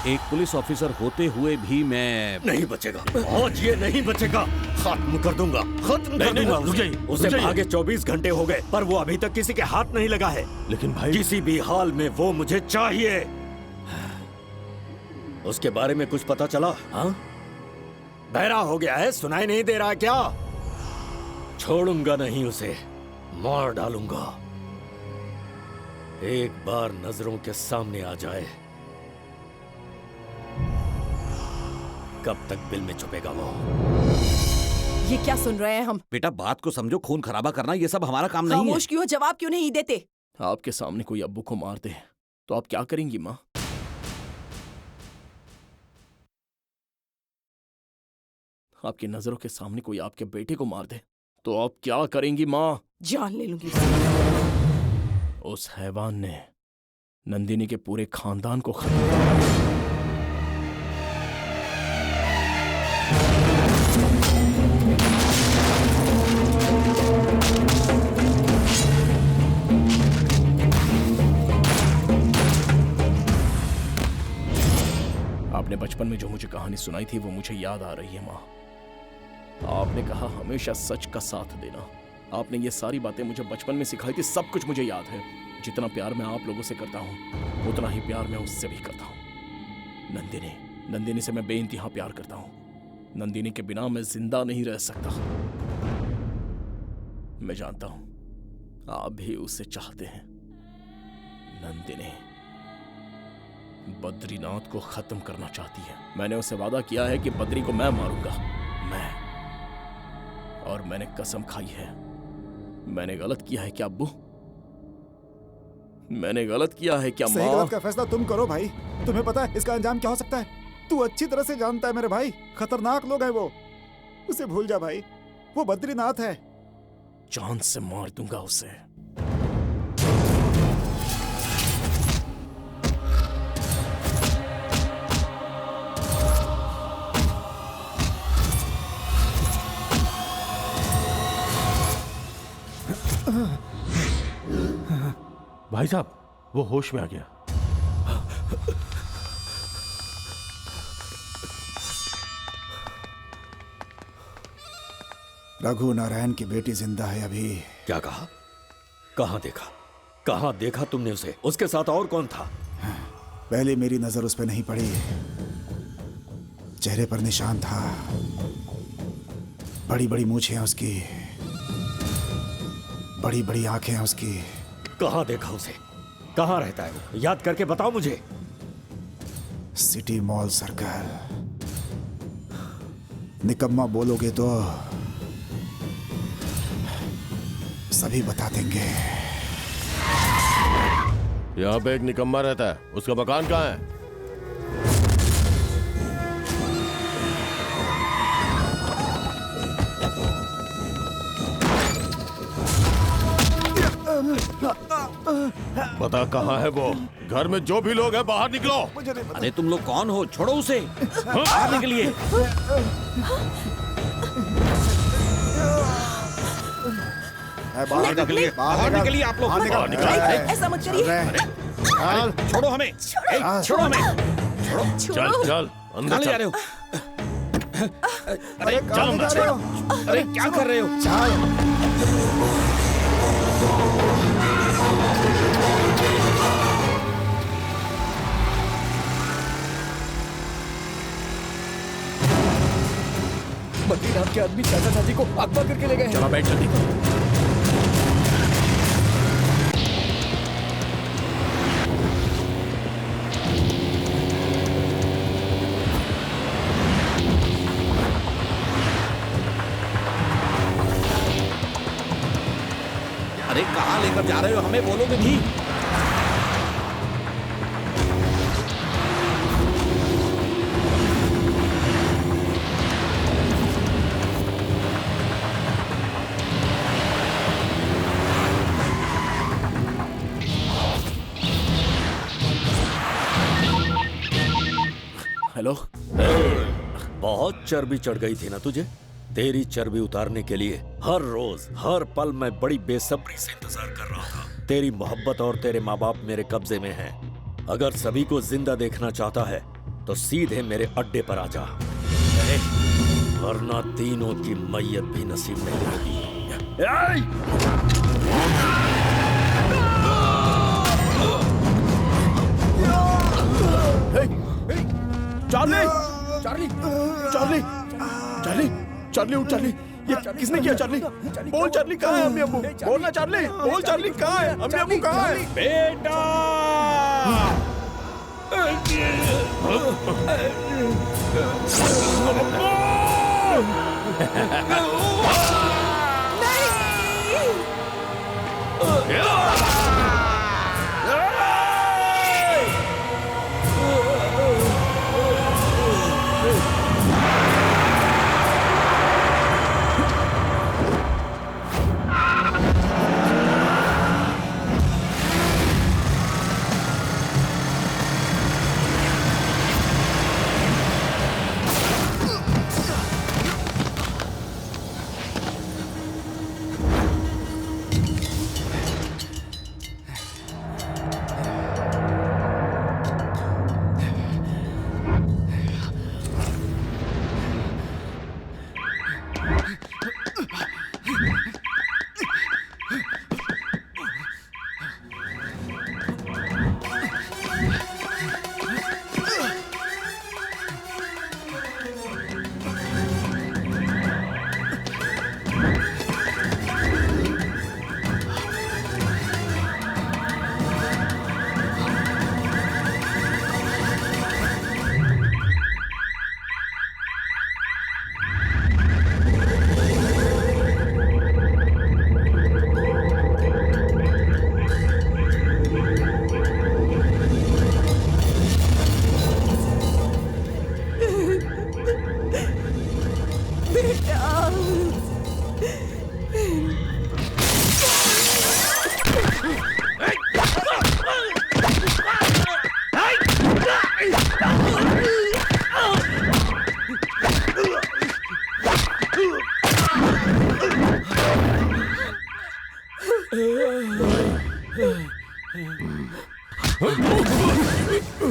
एक पुलिस ऑफिसर होते हुए भी मैं नहीं बचेगा, आज ये नहीं बचेगा। खत्म कर दूंगा, खत्म कर दूंगा उसे। भागे 24 घंटे हो गए पर वो अभी तक किसी के हाथ नहीं लगा है। लेकिन भाई, किसी भी हाल में वो मुझे चाहिए। उसके बारे में कुछ पता चला? हाँ, बहरा हो गया है, सुनाई नहीं दे रहा क्या? छोड़ूंगा नहीं उसे, मार डालूंगा। एक बार नजरों के सामने आ जाए, कब तक बिल में छुपेगा वो? ये क्या सुन रहे हैं हम? बेटा बात को समझो, खून खराबा करना ये सब हमारा काम नहीं है। खामोश क्यों, जवाब क्यों नहीं देते? आपके सामने कोई अब्बू को मार दे तो आप क्या करेंगी माँ? आपकी नजरों के सामने कोई आपके बेटे को मार दे तो आप क्या करेंगी माँ? जान ले लूंगी। उस हैवान ने नंदिनी के पूरे खानदान को खत्म किया। आपने बचपन में जो मुझे कहानी सुनाई थी वो मुझे याद आ रही है माँ। आपने कहा हमेशा सच का साथ देना, आपने ये सारी बातें मुझे बचपन में सिखाई थी, सब कुछ मुझे याद है। जितना प्यार मैं आप लोगों से करता हूँ उतना ही प्यार मैं उससे भी करता हूँ। नंदिनी से मैं बेइंतहा प्यार करता हूँ। नंदिनी के बिना मैं जिंदा नहीं रह सकता। मैं जानता हूँ आप भी उसे चाहते हैं। नंदिनी बद्रीनाथ को खत्म करना चाहती है। मैंने उसे वादा किया है कि बद्री को मैं मारूंगा, मैं। और मैंने कसम खाई है। मैंने गलत किया है क्या अब्बू? मैंने गलत किया है क्या सही माँ? गलत का फैसला तुम करो भाई। तुम्हें पता है इसका अंजाम क्या हो सकता है? तू अच्छी तरह से जानता है मेरे भाई, खतरनाक लोग हैं वो। उसे भूल जा भाई, वो बद्रीनाथ है। जान से मार दूंगा उसे। भाई साहब, वो होश में आ गया। रघु नारायण की बेटी जिंदा है अभी। क्या कहा? कहाँ देखा? कहाँ देखा तुमने उसे? उसके साथ और कौन था? पहले मेरी नजर उस पर नहीं पड़ी। चेहरे पर निशान था, बड़ी बड़ी मूछें हैं उसकी, बड़ी बड़ी आंखें हैं उसकी। कहाँ देखा उसे? कहाँ रहता है वो? याद करके बताओ मुझे। City mall circle. निकम्मा बोलोगे तो सभी बता देंगे। यहाँ पे एक निकम्मा रहता है, उसका मकान कहाँ है? पता कहाँ है वो? घर में जो भी लोग हैं बाहर निकलो। अरे तुम लोग कौन हो? छोड़ो उसे। बाहर निकलिए। बाहर निकलिए, बाहर निकलिए आप लोग। बाहर निकलिए। ऐसा मत करिए। छोड़ो हमें, छोड़ो हमें। चल चल अंदर ले जा रहे चल। हो? अरे चलो मत छोड़ो। अरे क्या कर रहे हो? बद्रीनाथ के आदमी चाचा चाची को अगवा करके ले गए हैं। चला बैठ जल्दी। अरे कहाँ लेकर जा रहे हो? हमें बोलोगे भी? हेलो। बहुत चर्बी चढ़ गई थी ना तुझे? तेरी चर्बी उतारने के लिए हर रोज हर पल मैं बड़ी बेसब्री से इंतजार कर रहा था। तेरी मोहब्बत और तेरे माँ बाप मेरे कब्जे में हैं। अगर सभी को जिंदा देखना चाहता है तो सीधे मेरे अड्डे पर आ जा, वरना तीनों की मैयत भी नसीब नहीं होगी। Charlie, Charlie, Charlie, Charlie, Charlie उठ। चार्ली, ये किसने किया? चार्ली बोल, चार्ली कहाँ है? अम्मी अब्बू बोलना। चार्ली बोल, चार्ली कहाँ है? अम्मी अब्बू कहाँ है? बेटा!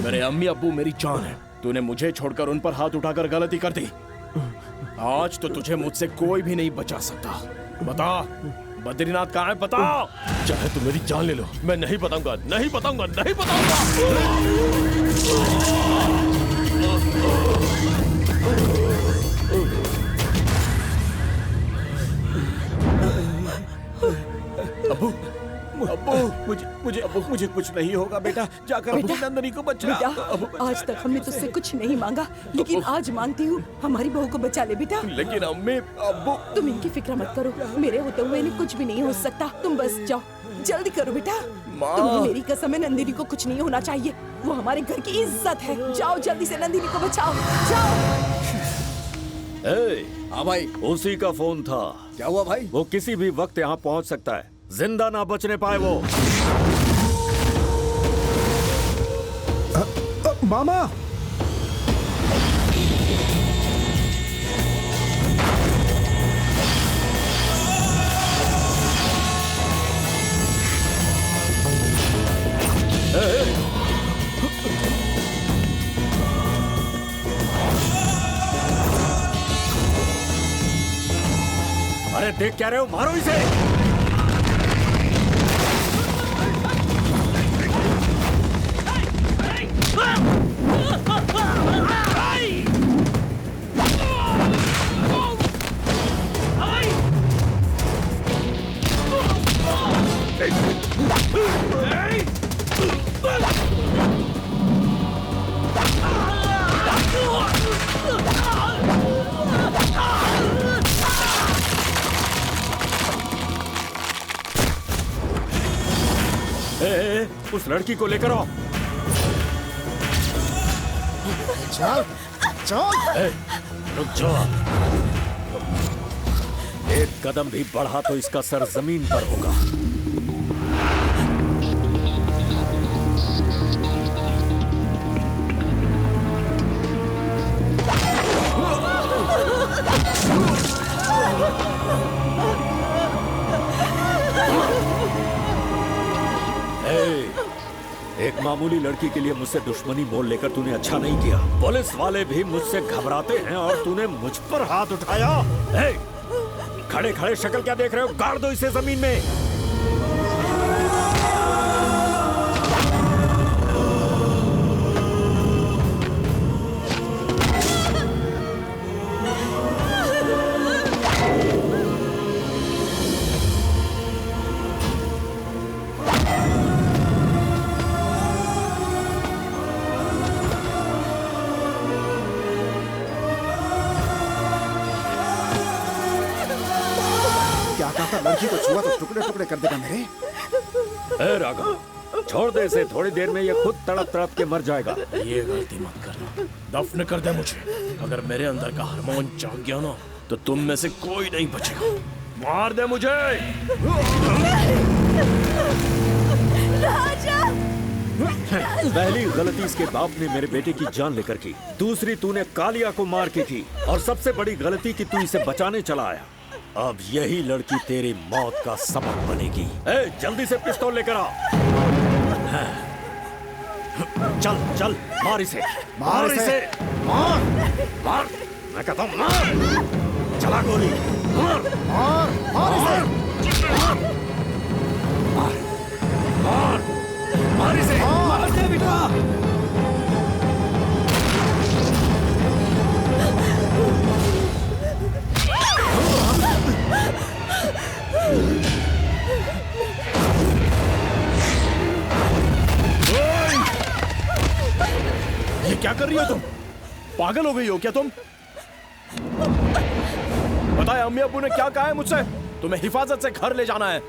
मेरे अम्मी अब्बू मेरी जान है। तूने मुझे छोड़कर उन पर हाथ उठाकर गलती कर दी। आज तो तुझे मुझसे कोई भी नहीं बचा सकता। बता बद्रीनाथ कहाँ है, बता। चाहे तुम मेरी जान ले लो, मैं नहीं बताऊंगा, नहीं बताऊंगा, नहीं बताऊंगा। अब्बू अब्बू मुझे कुछ नहीं होगा बेटा, जाकर अपनी नंदनी को बचा। बेटा आज तक हमने तुझसे कुछ नहीं मांगा, लेकिन आज मांगती हूँ, हमारी बहू को बचा ले बेटा। लेकिन अम्मी अब्बू। तुम इनकी फिक्र मत करो, मेरे होते हुए इन्हें कुछ भी नहीं हो सकता। तुम बस जाओ, जल्दी करो बेटा। तुम्हें मेरी कसम है, नंदिनी को कुछ नहीं होना चाहिए, वो हमारे घर की इज्जत है। जाओ जल्दी से नंदिनी को बचाओ, जाओ। हाँ भाई, उसी का फोन था। क्या हुआ भाई? वो किसी भी वक्त यहाँ पहुँच सकता है, जिंदा ना बचने पाए वो। मामा अरे देख क्या रहे हो, मारो इसे। उस लड़की को लेकर आओ। चल चल। रुक जाओ, एक कदम भी बढ़ा तो इसका सर जमीन पर होगा। एक मामूली लड़की के लिए मुझसे दुश्मनी मोल लेकर तूने अच्छा नहीं किया। पुलिस वाले भी मुझसे घबराते हैं और तूने मुझ पर हाथ उठाया। खड़े खड़े शक्ल क्या देख रहे हो, गाड़ दो इसे जमीन में। लड़की को छुआ तो टुकड़े टुकड़े कर देगा मेरे। ए राघव, छोड़ दे इसे, थोड़ी देर में ये खुद तड़प तड़प के मर जाएगा। ये गलती मत करना, दफन कर दे मुझे। अगर मेरे अंदर का हार्मोन जाग गया ना तो तुम में से कोई नहीं बचेगा। मार दे मुझे। राजा! पहली गलती इसके बाप ने मेरे बेटे की जान लेकर की, दूसरी तूने कालिया को मार के की, और सबसे बड़ी गलती कि तू इसे बचाने चला आया। अब यही लड़की तेरी मौत का सबब बनेगी। जल्दी से पिस्तौल लेकर आ। चल चल, मार इसे, मार इसे, मार मार, मैं कहता हूँ मार। चला गोली, मार मार मार इसे, मार मार मार इसे, मार दे बेटा। ये क्या कर रही हो तुम? पागल हो गई हो क्या तुम? बताए अम्मी अब्बू ने क्या कहा है मुझसे? तुम्हें हिफाजत से घर ले जाना है।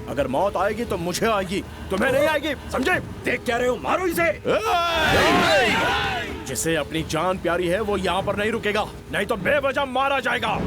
अगर मौत आएगी तो मुझे आएगी, तुम्हें नहीं आएगी, समझे? देख क्या रहे हो, मारो इसे। जिसे अपनी जान प्यारी है वो यहाँ पर नहीं रुकेगा, नहीं तो बेवजह मारा जाएगा।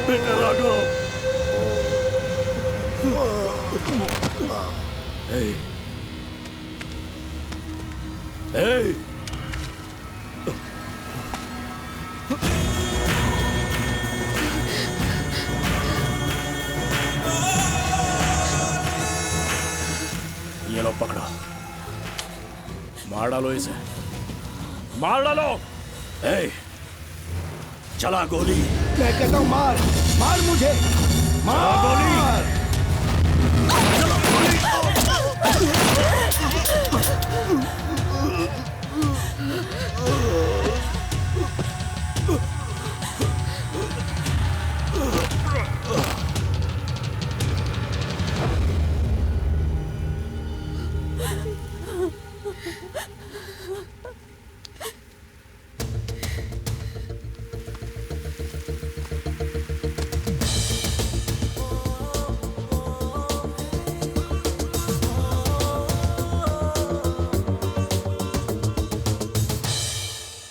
बेटा राघव। Hey. Hey. ये लो पकड़ो, मार डालो इसे, मार डालो। Hey. चला गोली। मैं कहता हूँ मार, मार मुझे, मार गोली।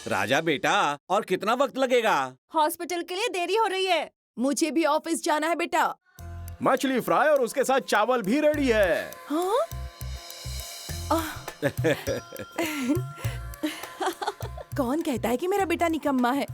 राजा बेटा, और कितना वक्त लगेगा? हॉस्पिटल के लिए देरी हो रही है। मुझे भी ऑफिस जाना है बेटा। मछली फ्राई और उसके साथ चावल भी रेडी है। हाँ? कौन कहता है कि मेरा बेटा निकम्मा है?